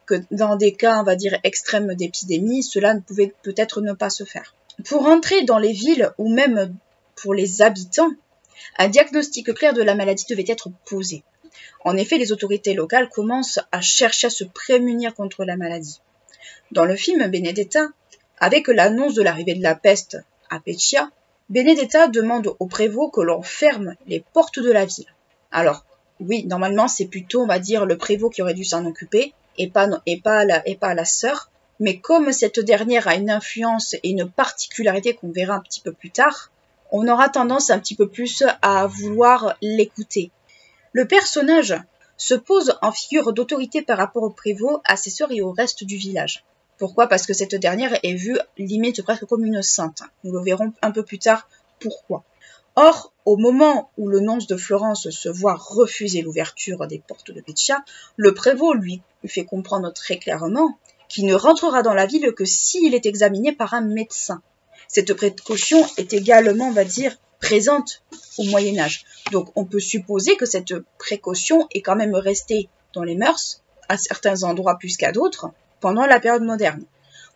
A: que dans des cas, on va dire, extrêmes d'épidémie, cela ne pouvait peut-être ne pas se faire. Pour entrer dans les villes, ou même pour les habitants, un diagnostic clair de la maladie devait être posé. En effet, les autorités locales commencent à chercher à se prémunir contre la maladie. Dans le film Benedetta, avec l'annonce de l'arrivée de la peste à Pescia, Benedetta demande au prévôt que l'on ferme les portes de la ville. Alors, oui, normalement, c'est plutôt, on va dire, le prévôt qui aurait dû s'en occuper, et pas la sœur. Mais comme cette dernière a une influence et une particularité qu'on verra un petit peu plus tard, on aura tendance un petit peu plus à vouloir l'écouter. Le personnage se pose en figure d'autorité par rapport au prévôt, à ses sœurs et au reste du village. Pourquoi? Parce que cette dernière est vue limite presque comme une sainte. Nous le verrons un peu plus tard pourquoi. Or, au moment où le nonce de Florence se voit refuser l'ouverture des portes de Pescia, le prévôt lui fait comprendre très clairement qu'il ne rentrera dans la ville que s'il est examiné par un médecin. Cette précaution est également, on va dire, présente au Moyen-Âge. Donc, on peut supposer que cette précaution est quand même restée dans les mœurs, à certains endroits plus qu'à d'autres, pendant la période moderne.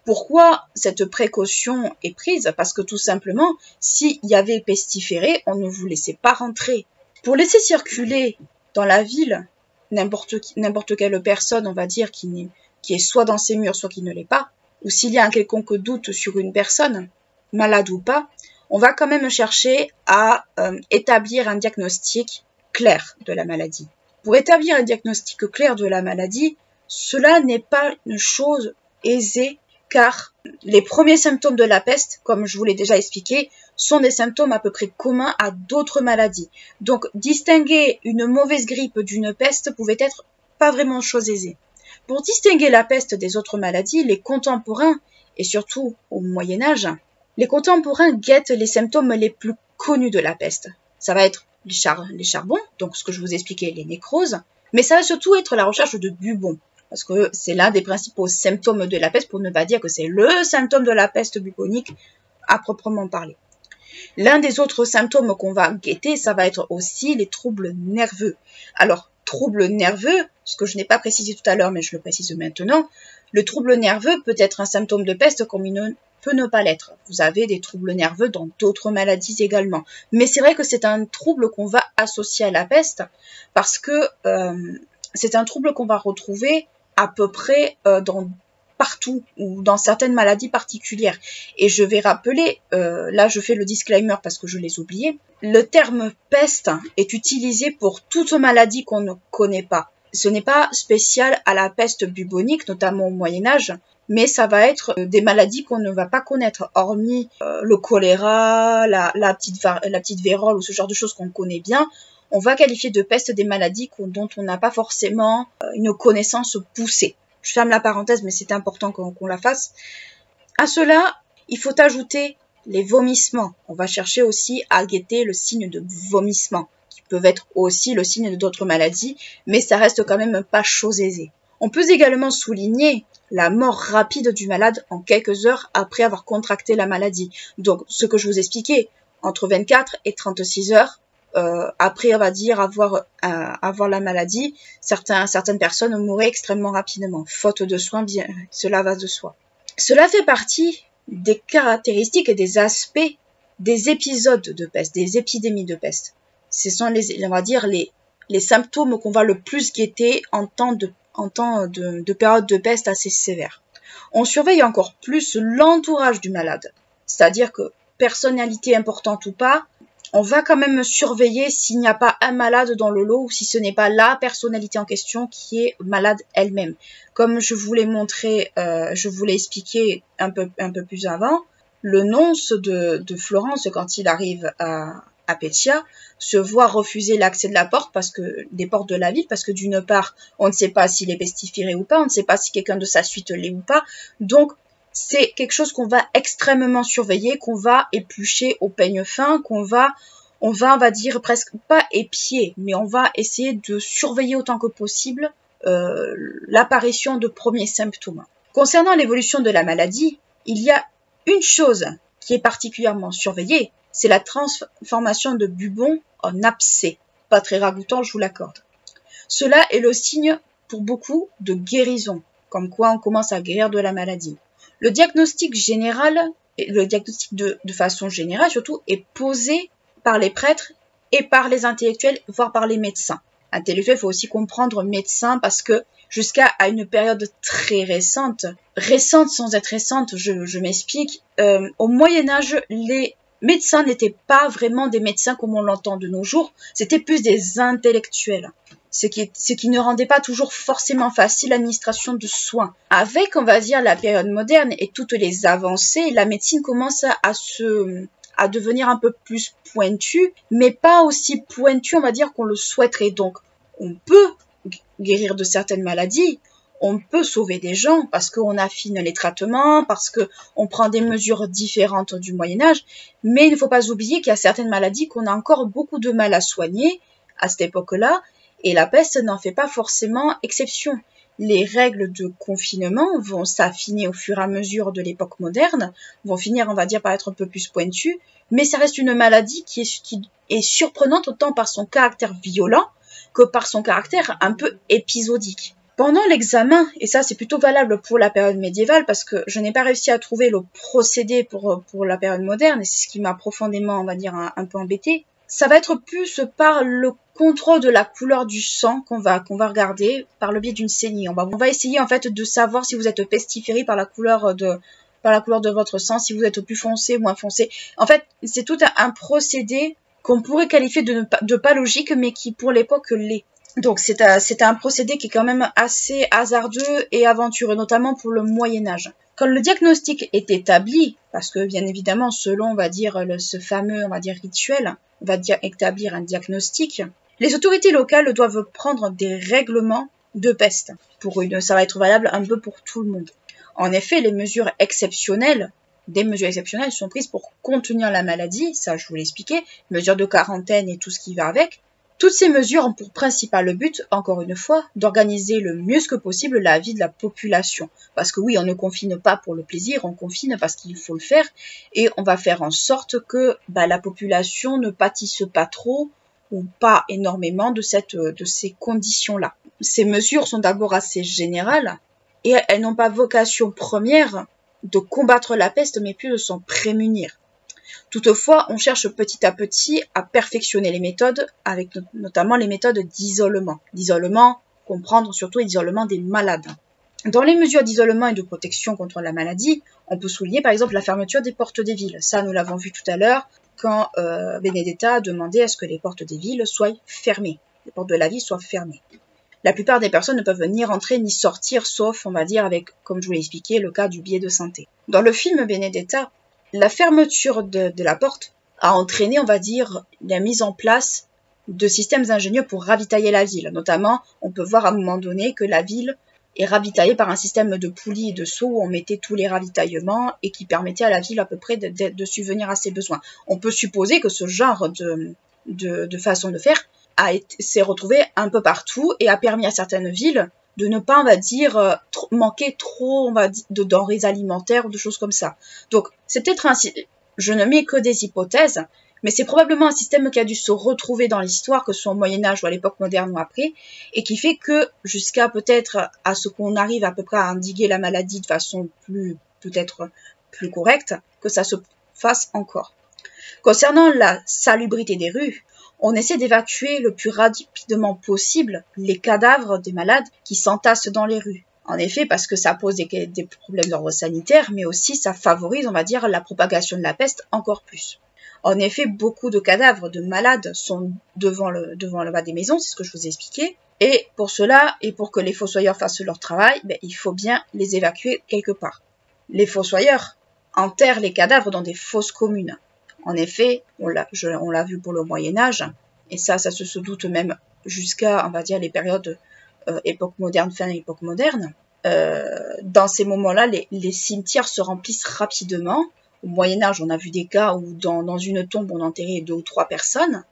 A: Pourquoi cette précaution est prise? Parce que tout simplement, s'il y avait pestiféré, on ne vous laissait pas rentrer. Pour laisser circuler dans la ville n'importe quelle personne, on va dire, qui est soit dans ses murs, soit qui ne l'est pas, ou s'il y a un quelconque doute sur une personne, malade ou pas, on va quand même chercher à établir un diagnostic clair de la maladie. Pour établir un diagnostic clair de la maladie, cela n'est pas une chose aisée, car les premiers symptômes de la peste, comme je vous l'ai déjà expliqué, sont des symptômes à peu près communs à d'autres maladies. Donc, distinguer une mauvaise grippe d'une peste pouvait être pas vraiment chose aisée. Pour distinguer la peste des autres maladies, les contemporains, et surtout au Moyen-Âge, les contemporains guettent les symptômes les plus connus de la peste. Ça va être les charbons, donc ce que je vous expliquais, les nécroses, mais ça va surtout être la recherche de bubons, parce que c'est l'un des principaux symptômes de la peste, pour ne pas dire que c'est le symptôme de la peste bubonique à proprement parler. L'un des autres symptômes qu'on va guetter, ça va être aussi les troubles nerveux. Alors, trouble nerveux, ce que je n'ai pas précisé tout à l'heure, mais je le précise maintenant, le trouble nerveux peut être un symptôme de peste comme il peut ne pas l'être. Vous avez des troubles nerveux dans d'autres maladies également. Mais c'est vrai que c'est un trouble qu'on va associer à la peste parce que c'est un trouble qu'on va retrouver à peu près partout ou dans certaines maladies particulières. Et je vais rappeler, là je fais le disclaimer parce que je l'ai oublié, le terme peste est utilisé pour toute maladie qu'on ne connaît pas. Ce n'est pas spécial à la peste bubonique, notamment au Moyen-Âge, mais ça va être des maladies qu'on ne va pas connaître, hormis le choléra, la petite vérole ou ce genre de choses qu'on connaît bien. On va qualifier de peste des maladies dont on n'a pas forcément une connaissance poussée. Je ferme la parenthèse, mais c'est important qu'on la fasse. À cela, il faut ajouter les vomissements. On va chercher aussi à guetter le signe de vomissement, qui peuvent être aussi le signe d'autres maladies, mais ça reste quand même pas chose aisée. On peut également souligner la mort rapide du malade en quelques heures après avoir contracté la maladie. Donc, ce que je vous expliquais, entre 24 et 36 heures, après, on va dire, avoir la maladie, certaines personnes mourraient extrêmement rapidement. Faute de soins, bien, cela va de soi. Cela fait partie des caractéristiques et des aspects des épisodes de peste, des épidémies de peste. Ce sont on va dire, les symptômes qu'on va le plus guetter en temps de période de peste assez sévère. On surveille encore plus l'entourage du malade. C'est-à-dire que, personnalité importante ou pas, on va quand même surveiller s'il n'y a pas un malade dans le lot ou si ce n'est pas la personnalité en question qui est malade elle-même. Comme je vous l'ai montré, je vous l'ai expliqué un peu plus avant, le nonce de Florence, quand il arrive à Pescia, se voit refuser l'accès de la porte des portes de la ville, parce que d'une part, on ne sait pas s'il est pestiféré ou pas, on ne sait pas si quelqu'un de sa suite l'est ou pas. Donc, c'est quelque chose qu'on va extrêmement surveiller, qu'on va éplucher au peigne fin, on va dire presque pas épier, mais on va essayer de surveiller autant que possible l'apparition de premiers symptômes. Concernant l'évolution de la maladie, il y a une chose qui est particulièrement surveillée, c'est la transformation de bubons en abcès. Pas très ragoûtant, je vous l'accorde. Cela est le signe pour beaucoup de guérison, comme quoi on commence à guérir de la maladie. Le diagnostic général, de façon générale surtout, est posé par les prêtres et par les intellectuels, voire par les médecins. Intellectuel, il faut aussi comprendre médecin parce que jusqu'à une période très récente sans être récente, je m'explique, au Moyen-Âge, les médecins n'étaient pas vraiment des médecins comme on l'entend de nos jours, c'était plus des intellectuels. Ce qui ne rendait pas toujours forcément facile l'administration de soins. Avec, on va dire, la période moderne et toutes les avancées, la médecine commence à devenir un peu plus pointue, mais pas aussi pointue, on va dire, qu'on le souhaiterait. Donc, on peut guérir de certaines maladies, on peut sauver des gens parce qu'on affine les traitements, parce qu'on prend des mesures différentes du Moyen-Âge, mais il ne faut pas oublier qu'il y a certaines maladies qu'on a encore beaucoup de mal à soigner à cette époque-là, et la peste n'en fait pas forcément exception. les règles de confinement vont s'affiner au fur et à mesure de l'époque moderne, vont finir, on va dire, par être un peu plus pointues, mais ça reste une maladie qui est surprenante autant par son caractère violent que par son caractère un peu épisodique. Pendant l'examen, et ça c'est plutôt valable pour la période médiévale parce que je n'ai pas réussi à trouver le procédé pour la période moderne, et c'est ce qui m'a profondément, on va dire, un peu embêté. Ça va être plus par le contrôle de la couleur du sang qu'on va regarder par le biais d'une saignée. On va essayer en fait de savoir si vous êtes pestiféré par la couleur de votre sang, si vous êtes plus foncé, moins foncé. En fait, c'est tout un procédé qu'on pourrait qualifier de pas logique, mais qui pour l'époque l'est. Donc c'est un procédé qui est quand même assez hasardeux et aventureux, notamment pour le Moyen-Âge. Quand le diagnostic est établi, parce que bien évidemment, selon, on va dire, ce fameux, on va dire, rituel, on va dire établir un diagnostic, les autorités locales doivent prendre des règlements de peste. Ça va être valable un peu pour tout le monde. En effet, des mesures exceptionnelles sont prises pour contenir la maladie, ça je vous l'ai expliqué, mesures de quarantaine et tout ce qui va avec. Toutes ces mesures ont pour principal but, encore une fois, d'organiser le mieux que possible la vie de la population. Parce que oui, on ne confine pas pour le plaisir, on confine parce qu'il faut le faire, et on va faire en sorte que la population ne pâtisse pas trop ou pas énormément de ces conditions-là. Ces mesures sont d'abord assez générales, et elles n'ont pas vocation première de combattre la peste, mais plus de s'en prémunir. Toutefois, on cherche petit à petit à perfectionner les méthodes, avec notamment les méthodes d'isolement. D'isolement, comprendre surtout l'isolement des malades. Dans les mesures d'isolement et de protection contre la maladie, on peut souligner par exemple la fermeture des portes des villes. Ça, nous l'avons vu tout à l'heure quand Benedetta a demandé à ce que les portes des villes soient fermées. Les portes de la ville soient fermées. La plupart des personnes ne peuvent ni rentrer ni sortir, sauf, on va dire, avec, comme je vous l'ai expliqué, le cas du billet de santé. Dans le film Benedetta, la fermeture de la porte a entraîné, on va dire, la mise en place de systèmes ingénieux pour ravitailler la ville. Notamment, on peut voir à un moment donné que la ville est ravitaillée par un système de poulies et de seaux où on mettait tous les ravitaillements et qui permettait à la ville à peu près de subvenir à ses besoins. On peut supposer que ce genre de façon de faire s'est retrouvé un peu partout et a permis à certaines villes de ne pas, on va dire, manquer trop, on va dire, de denrées alimentaires ou de choses comme ça. Donc, c'est peut-être je ne mets que des hypothèses, mais c'est probablement un système qui a dû se retrouver dans l'histoire, que ce soit au Moyen-Âge ou à l'époque moderne ou après, et qui fait que, jusqu'à peut-être à ce qu'on arrive à peu près à endiguer la maladie de façon peut-être plus correcte, que ça se fasse encore. Concernant la salubrité des rues, on essaie d'évacuer le plus rapidement possible les cadavres des malades qui s'entassent dans les rues. En effet, parce que ça pose des problèmes d'ordre sanitaire, mais aussi ça favorise, on va dire, la propagation de la peste encore plus. En effet, beaucoup de cadavres de malades sont devant le bas des maisons, c'est ce que je vous ai expliqué. Et pour cela, et pour que les fossoyeurs fassent leur travail, il faut bien les évacuer quelque part. Les fossoyeurs enterrent les cadavres dans des fosses communes. En effet, on l'a vu pour le Moyen-Âge, et ça se doute même jusqu'à, on va dire, les périodes époque moderne, fin époque moderne. Dans ces moments-là, les cimetières se remplissent rapidement. Au Moyen-Âge, on a vu des cas où dans une tombe, on enterrait 2 ou 3 personnes,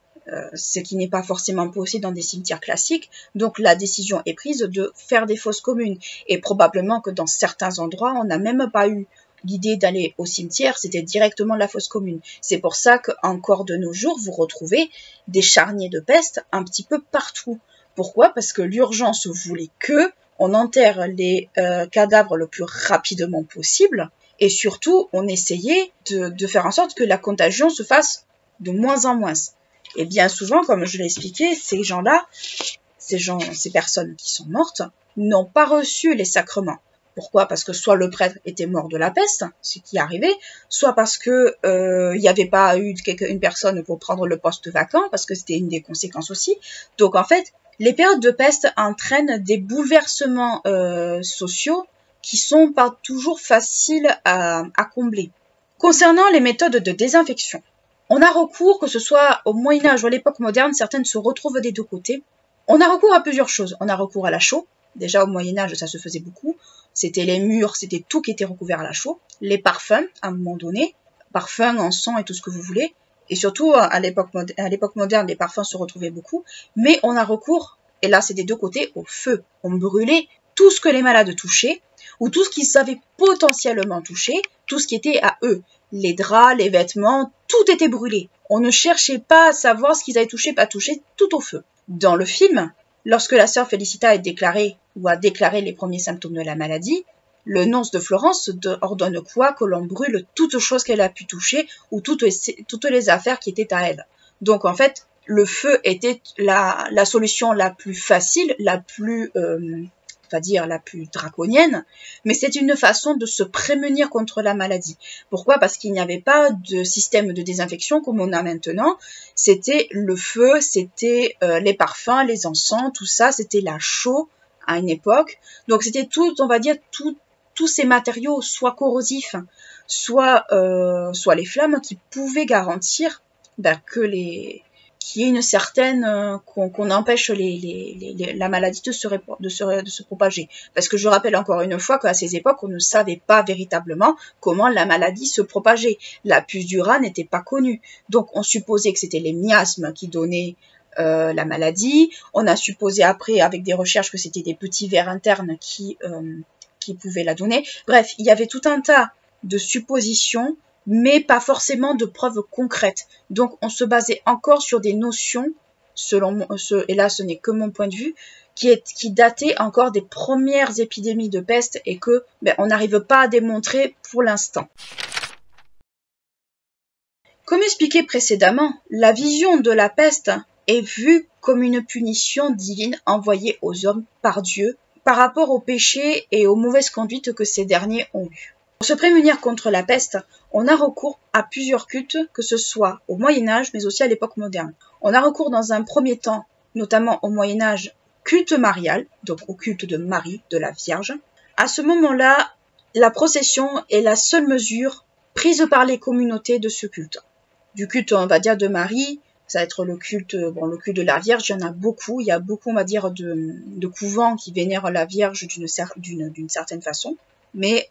A: ce qui n'est pas forcément possible dans des cimetières classiques. Donc la décision est prise de faire des fosses communes. Et probablement que dans certains endroits, on n'a même pas eu l'idée d'aller au cimetière, c'était directement la fosse commune. C'est pour ça qu'encore de nos jours, vous retrouvez des charniers de peste un petit peu partout. Pourquoi? Parce que l'urgence voulait que on enterre les cadavres le plus rapidement possible, et surtout, on essayait de faire en sorte que la contagion se fasse de moins en moins. Et bien souvent, comme je l'ai expliqué, ces personnes qui sont mortes, n'ont pas reçu les sacrements. Pourquoi? Parce que soit le prêtre était mort de la peste, ce qui arrivait, soit parce que il n'y avait pas eu une personne pour prendre le poste vacant, parce que c'était une des conséquences aussi. Donc en fait, les périodes de peste entraînent des bouleversements sociaux qui sont pas toujours faciles à combler. Concernant les méthodes de désinfection, on a recours, que ce soit au Moyen-Âge ou à l'époque moderne, certaines se retrouvent des deux côtés. On a recours à plusieurs choses. On a recours à la chaux. Déjà au Moyen-Âge, ça se faisait beaucoup. C'était les murs, c'était tout qui était recouvert à la chaux. Les parfums, à un moment donné, parfums, encens et tout ce que vous voulez. Et surtout, à l'époque moderne, les parfums se retrouvaient beaucoup. Mais on a recours, et là c'est des deux côtés, au feu. On brûlait tout ce que les malades touchaient, ou tout ce qu'ils avaient potentiellement touché, tout ce qui était à eux. Les draps, les vêtements, tout était brûlé. On ne cherchait pas à savoir ce qu'ils avaient touché, pas touché, tout au feu. Dans le film, lorsque la sœur Félicita est déclarée ou a déclaré les premiers symptômes de la maladie, le nonce de Florence ordonne quoi? Que l'on brûle toutes choses qu'elle a pu toucher ou toutes les affaires qui étaient à elle. Donc en fait, le feu était la solution la plus facile, la plus, on va dire, la plus draconienne, mais c'est une façon de se prémunir contre la maladie. Pourquoi? Parce qu'il n'y avait pas de système de désinfection comme on a maintenant. C'était le feu, c'était les parfums, les encens, tout ça, c'était la chaux à une époque. Donc c'était tout, on va dire, tous ces matériaux, soit corrosifs, soit les flammes, qui pouvaient garantir qu'il y ait une certaine qu'on empêche la maladie de se propager. Parce que je rappelle encore une fois qu'à ces époques, on ne savait pas véritablement comment la maladie se propageait. La puce du rat n'était pas connue. Donc on supposait que c'était les miasmes qui donnaient la maladie. On a supposé après, avec des recherches, que c'était des petits vers internes qui pouvaient la donner. Bref, il y avait tout un tas de suppositions, mais pas forcément de preuves concrètes. Donc on se basait encore sur des notions, et là ce n'est que mon point de vue, qui dataient encore des premières épidémies de peste et que on n'arrive pas à démontrer pour l'instant. Comme expliqué précédemment, la vision de la peste est vue comme une punition divine envoyée aux hommes par Dieu par rapport aux péchés et aux mauvaises conduites que ces derniers ont eues. Pour se prémunir contre la peste, on a recours à plusieurs cultes, que ce soit au Moyen-Âge, mais aussi à l'époque moderne. On a recours dans un premier temps, notamment au Moyen-Âge, culte marial, donc au culte de Marie, de la Vierge. À ce moment-là, la procession est la seule mesure prise par les communautés de ce culte. Du culte, on va dire, de Marie, ça va être le culte de la Vierge, il y en a beaucoup. Il y a beaucoup, on va dire, de couvents qui vénèrent la Vierge d'une certaine façon. Mais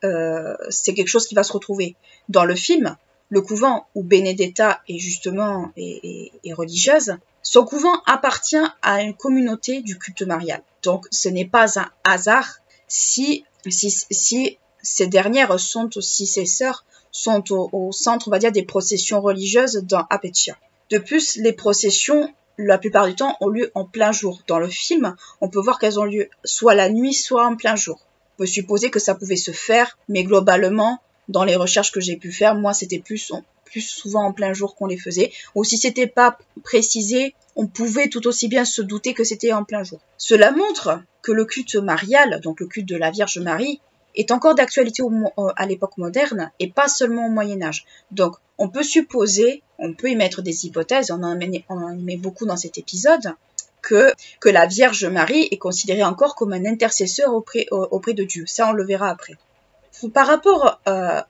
A: c'est quelque chose qui va se retrouver. Dans le film, le couvent où Benedetta est justement est religieuse, son couvent appartient à une communauté du culte marial. Donc ce n'est pas un hasard si ces dernières sont aussi, ses sœurs, sont au centre, on va dire, des processions religieuses dans Apeccia. De plus, les processions, la plupart du temps, ont lieu en plein jour. Dans le film, on peut voir qu'elles ont lieu soit la nuit, soit en plein jour. On peut supposer que ça pouvait se faire, mais globalement, dans les recherches que j'ai pu faire, moi, c'était plus souvent en plein jour qu'on les faisait. Ou si c'était pas précisé, on pouvait tout aussi bien se douter que c'était en plein jour. Cela montre que le culte marial, donc le culte de la Vierge Marie, est encore d'actualité à l'époque moderne et pas seulement au Moyen-Âge. Donc, on peut supposer, on peut émettre des hypothèses, on en met beaucoup dans cet épisode, que la Vierge Marie est considérée encore comme un intercesseur auprès de Dieu. Ça, on le verra après. Par rapport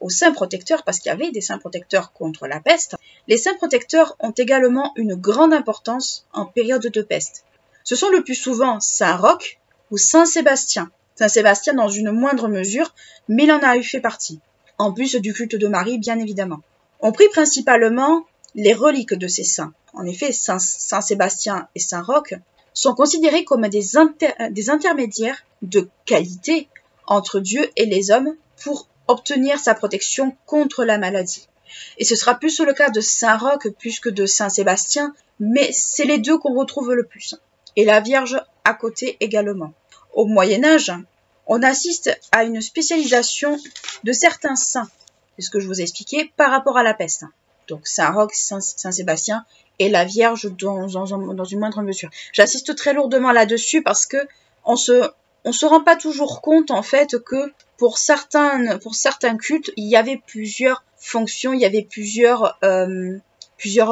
A: aux saints protecteurs, parce qu'il y avait des saints protecteurs contre la peste, les saints protecteurs ont également une grande importance en période de peste. Ce sont le plus souvent Saint Roch ou Saint Sébastien. Saint Sébastien dans une moindre mesure, mais il en a eu fait partie, en plus du culte de Marie, bien évidemment. On prie principalement les reliques de ces saints. En effet, Saint Sébastien et Saint Roch sont considérés comme des intermédiaires de qualité entre Dieu et les hommes pour obtenir sa protection contre la maladie. Et ce sera plus le cas de Saint Roch plus que de Saint Sébastien, mais c'est les deux qu'on retrouve le plus. Et la Vierge à côté également. Au Moyen-Âge, on assiste à une spécialisation de certains saints, c'est ce que je vous ai expliqué, par rapport à la peste. Donc Saint Roch, Saint Sébastien et la Vierge dans une moindre mesure. J'assiste très lourdement là-dessus parce que on se rend pas toujours compte en fait que pour certains cultes, il y avait plusieurs fonctions, il y avait plusieurs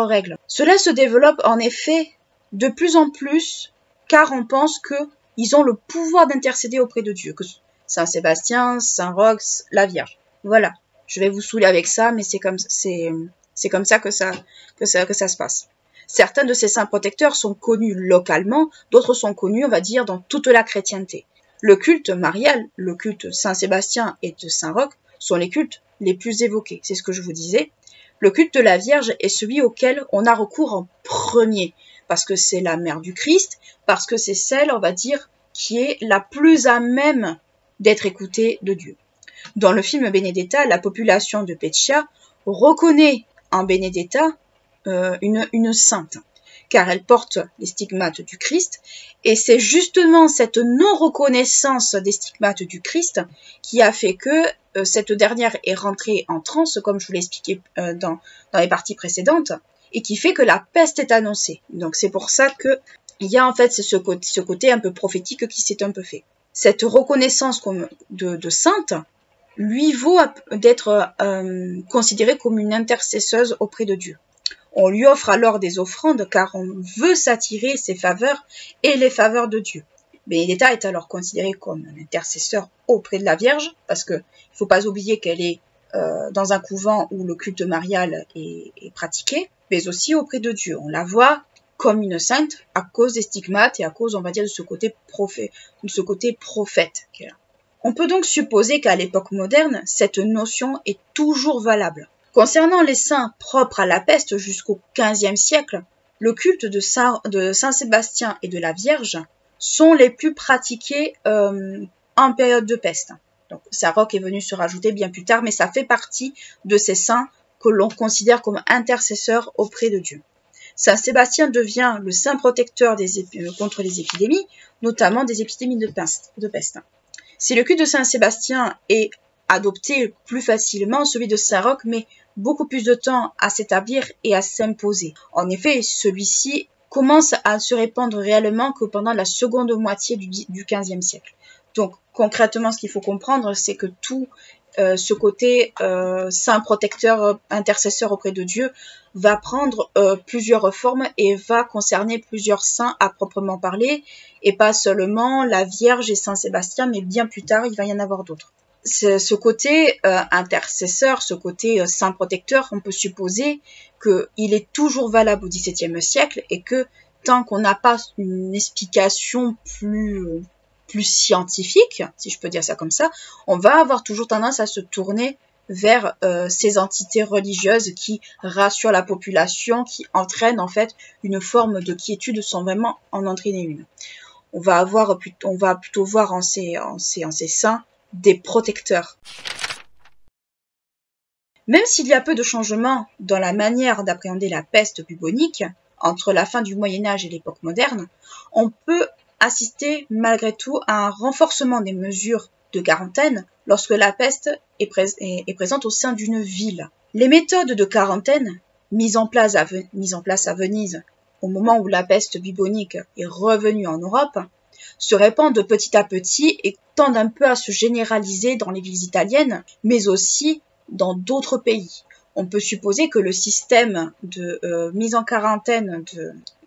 A: règles. Cela se développe en effet de plus en plus car on pense que ils ont le pouvoir d'intercéder auprès de Dieu, que Saint Sébastien, Saint Roch, la Vierge. Voilà, je vais vous saouler avec ça, mais c'est comme ça que ça se passe. Certains de ces saints protecteurs sont connus localement, d'autres sont connus, on va dire, dans toute la chrétienté. Le culte marial, le culte Saint Sébastien et de Saint Roch sont les cultes les plus évoqués, c'est ce que je vous disais. Le culte de la Vierge est celui auquel on a recours en premier, parce que c'est la mère du Christ, parce que c'est celle, on va dire, qui est la plus à même d'être écoutée de Dieu. Dans le film Benedetta, la population de Pescia reconnaît en Benedetta une sainte, car elle porte les stigmates du Christ, et c'est justement cette non-reconnaissance des stigmates du Christ qui a fait que cette dernière est rentrée en transe, comme je vous l'ai expliqué dans les parties précédentes, et qui fait que la peste est annoncée. Donc c'est pour ça que il y a en fait ce côté un peu prophétique qui s'est un peu fait. Cette reconnaissance de sainte lui vaut d'être considérée comme une intercesseuse auprès de Dieu. On lui offre alors des offrandes car on veut s'attirer ses faveurs et les faveurs de Dieu. Benedetta est alors considérée comme un intercesseur auprès de la Vierge, parce qu'il ne faut pas oublier qu'elle est dans un couvent où le culte marial est pratiqué, mais aussi auprès de Dieu. On la voit comme une sainte à cause des stigmates et à cause, on va dire, de ce côté prophète qu'elle a. On peut donc supposer qu'à l'époque moderne, cette notion est toujours valable. Concernant les saints propres à la peste jusqu'au XVe siècle, le culte de Saint Sébastien et de la Vierge sont les plus pratiqués en période de peste. Donc, Saint-Roch est venu se rajouter bien plus tard, mais ça fait partie de ces saints que l'on considère comme intercesseurs auprès de Dieu. Saint Sébastien devient le saint protecteur contre les épidémies, notamment des épidémies de peste. Si le culte de Saint Sébastien est adopté plus facilement, celui de Saint-Roch met beaucoup plus de temps à s'établir et à s'imposer. En effet, celui-ci commence à se répandre réellement que pendant la seconde moitié du XVe siècle. Donc concrètement, ce qu'il faut comprendre, c'est que tout ce côté saint protecteur, intercesseur auprès de Dieu va prendre plusieurs formes et va concerner plusieurs saints à proprement parler, et pas seulement la Vierge et Saint Sébastien, mais bien plus tard, il va y en avoir d'autres. Ce côté intercesseur, ce côté saint protecteur, on peut supposer qu'il est toujours valable au XVIIe siècle et que tant qu'on n'a pas une explication plus scientifique, si je peux dire ça comme ça, on va avoir toujours tendance à se tourner vers ces entités religieuses qui rassurent la population, qui entraînent en fait une forme de quiétude sans vraiment en entraîner une. On va plutôt voir en ces saints des protecteurs. Même s'il y a peu de changements dans la manière d'appréhender la peste bubonique entre la fin du Moyen-Âge et l'époque moderne, on peut assister malgré tout à un renforcement des mesures de quarantaine lorsque la peste est présente au sein d'une ville. Les méthodes de quarantaine mises en place à Venise au moment où la peste bubonique est revenue en Europe se répandent petit à petit et tendent un peu à se généraliser dans les villes italiennes, mais aussi dans d'autres pays. On peut supposer que le système de mise en quarantaine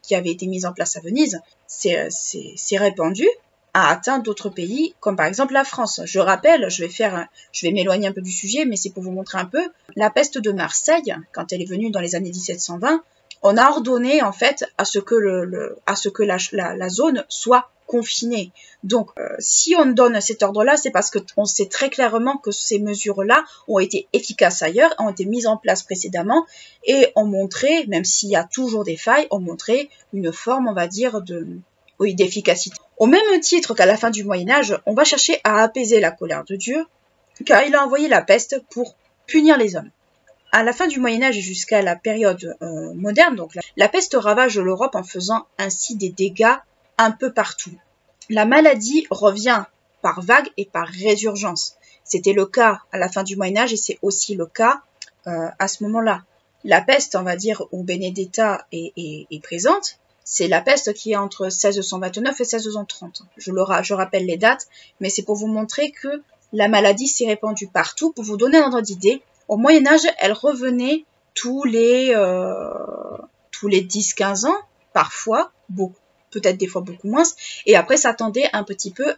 A: qui avait été mis en place à Venise s'est répandu, a atteint d'autres pays, comme par exemple la France. Je rappelle, je vais m'éloigner un peu du sujet, mais c'est pour vous montrer un peu, la peste de Marseille, quand elle est venue dans les années 1720, on a ordonné en fait à ce que la zone soit confinée. Donc, si on donne cet ordre-là, c'est parce qu'on sait très clairement que ces mesures-là ont été efficaces ailleurs, ont été mises en place précédemment et ont montré, même s'il y a toujours des failles, ont montré une forme, on va dire, d'efficacité. Au même titre qu'à la fin du Moyen-Âge, on va chercher à apaiser la colère de Dieu, car il a envoyé la peste pour punir les hommes. À la fin du Moyen-Âge et jusqu'à la période moderne, donc la peste ravage l'Europe en faisant ainsi des dégâts un peu partout. La maladie revient par vagues et par résurgence. C'était le cas à la fin du Moyen-Âge et c'est aussi le cas à ce moment-là. La peste, on va dire, où Benedetta est présente, c'est la peste qui est entre 1629 et 1630. Je rappelle les dates, mais c'est pour vous montrer que la maladie s'est répandue partout. Pour vous donner un ordre d'idée, au Moyen-Âge, elle revenait tous les 10-15 ans, parfois, beaucoup, peut-être des fois beaucoup moins, et après ça tendait un petit peu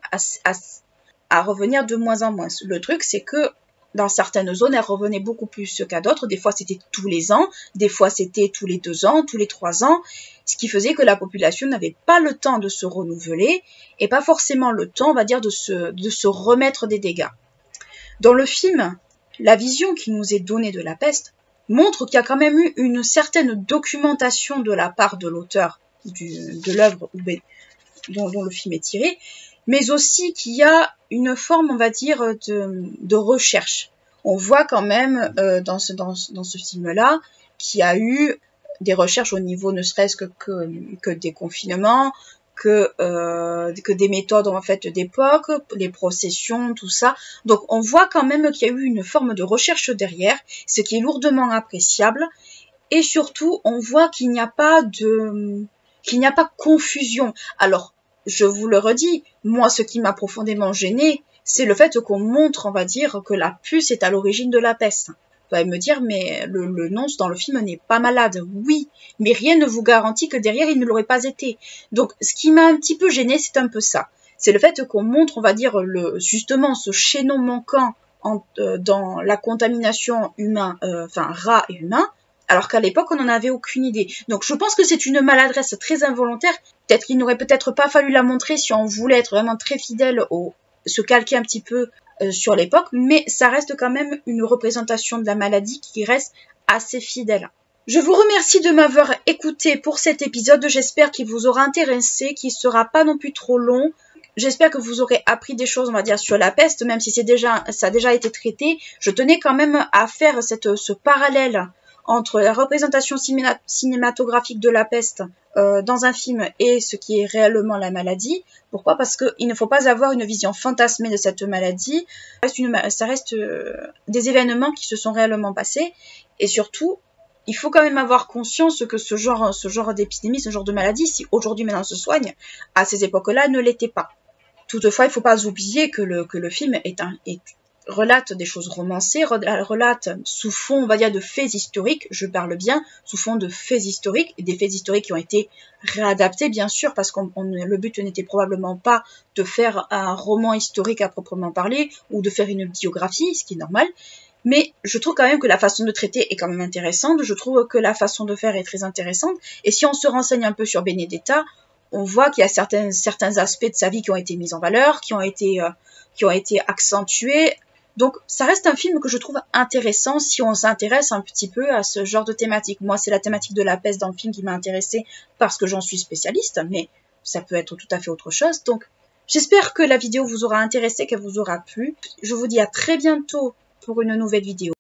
A: à revenir de moins en moins. Le truc, c'est que dans certaines zones, elle revenait beaucoup plus qu'à d'autres. Des fois, c'était tous les ans, des fois, c'était tous les 2 ans, tous les 3 ans, ce qui faisait que la population n'avait pas le temps de se renouveler et pas forcément le temps, on va dire, de se remettre des dégâts. Dans le film, la vision qui nous est donnée de la peste montre qu'il y a quand même eu une certaine documentation de la part de l'auteur de l'œuvre dont le film est tiré, mais aussi qu'il y a une forme, on va dire, de recherche. On voit quand même dans ce film-là qu'il y a eu des recherches au niveau ne serait-ce que des confinements, que des méthodes en fait d'époque, les processions, tout ça. Donc on voit quand même qu'il y a eu une forme de recherche derrière, ce qui est lourdement appréciable. Et surtout, on voit qu'il n'y a pas confusion. Alors, je vous le redis, moi, ce qui m'a profondément gênée, c'est le fait qu'on montre, on va dire, que la puce est à l'origine de la peste. Vous allez me dire, mais le nonce dans le film n'est pas malade. Oui, mais rien ne vous garantit que derrière, il ne l'aurait pas été. Donc, ce qui m'a un petit peu gênée, c'est un peu ça. C'est le fait qu'on montre, on va dire, justement, ce chaînon manquant dans la contamination rat et humain, alors qu'à l'époque, on n'en avait aucune idée. Donc je pense que c'est une maladresse très involontaire. Peut-être qu'il n'aurait peut-être pas fallu la montrer si on voulait être vraiment très fidèle se calquer un petit peu sur l'époque, mais ça reste quand même une représentation de la maladie qui reste assez fidèle. Je vous remercie de m'avoir écouté pour cet épisode. J'espère qu'il vous aura intéressé, qu'il ne sera pas non plus trop long. J'espère que vous aurez appris des choses, on va dire, sur la peste, même si ça a déjà été traité. Je tenais quand même à faire ce parallèle entre la représentation cinématographique de la peste dans un film et ce qui est réellement la maladie. Pourquoi? Parce qu'il ne faut pas avoir une vision fantasmée de cette maladie. Ça reste des événements qui se sont réellement passés. Et surtout, il faut quand même avoir conscience que ce genre d'épidémie, ce genre de maladie, si aujourd'hui maintenant se soigne, à ces époques-là, ne l'était pas. Toutefois, il ne faut pas oublier que le film relate des choses romancées, relate sous fond, on va dire, de faits historiques, je parle bien, sous fond de faits historiques, et des faits historiques qui ont été réadaptés, bien sûr, parce que le but n'était probablement pas de faire un roman historique à proprement parler, ou de faire une biographie, ce qui est normal, mais je trouve quand même que la façon de traiter est quand même intéressante, je trouve que la façon de faire est très intéressante, et si on se renseigne un peu sur Benedetta, on voit qu'il y a certains aspects de sa vie qui ont été mis en valeur, qui ont été accentués. Donc, ça reste un film que je trouve intéressant si on s'intéresse un petit peu à ce genre de thématique. Moi, c'est la thématique de la peste dans le film qui m'a intéressée parce que j'en suis spécialiste, mais ça peut être tout à fait autre chose. Donc, j'espère que la vidéo vous aura intéressé, qu'elle vous aura plu. Je vous dis à très bientôt pour une nouvelle vidéo.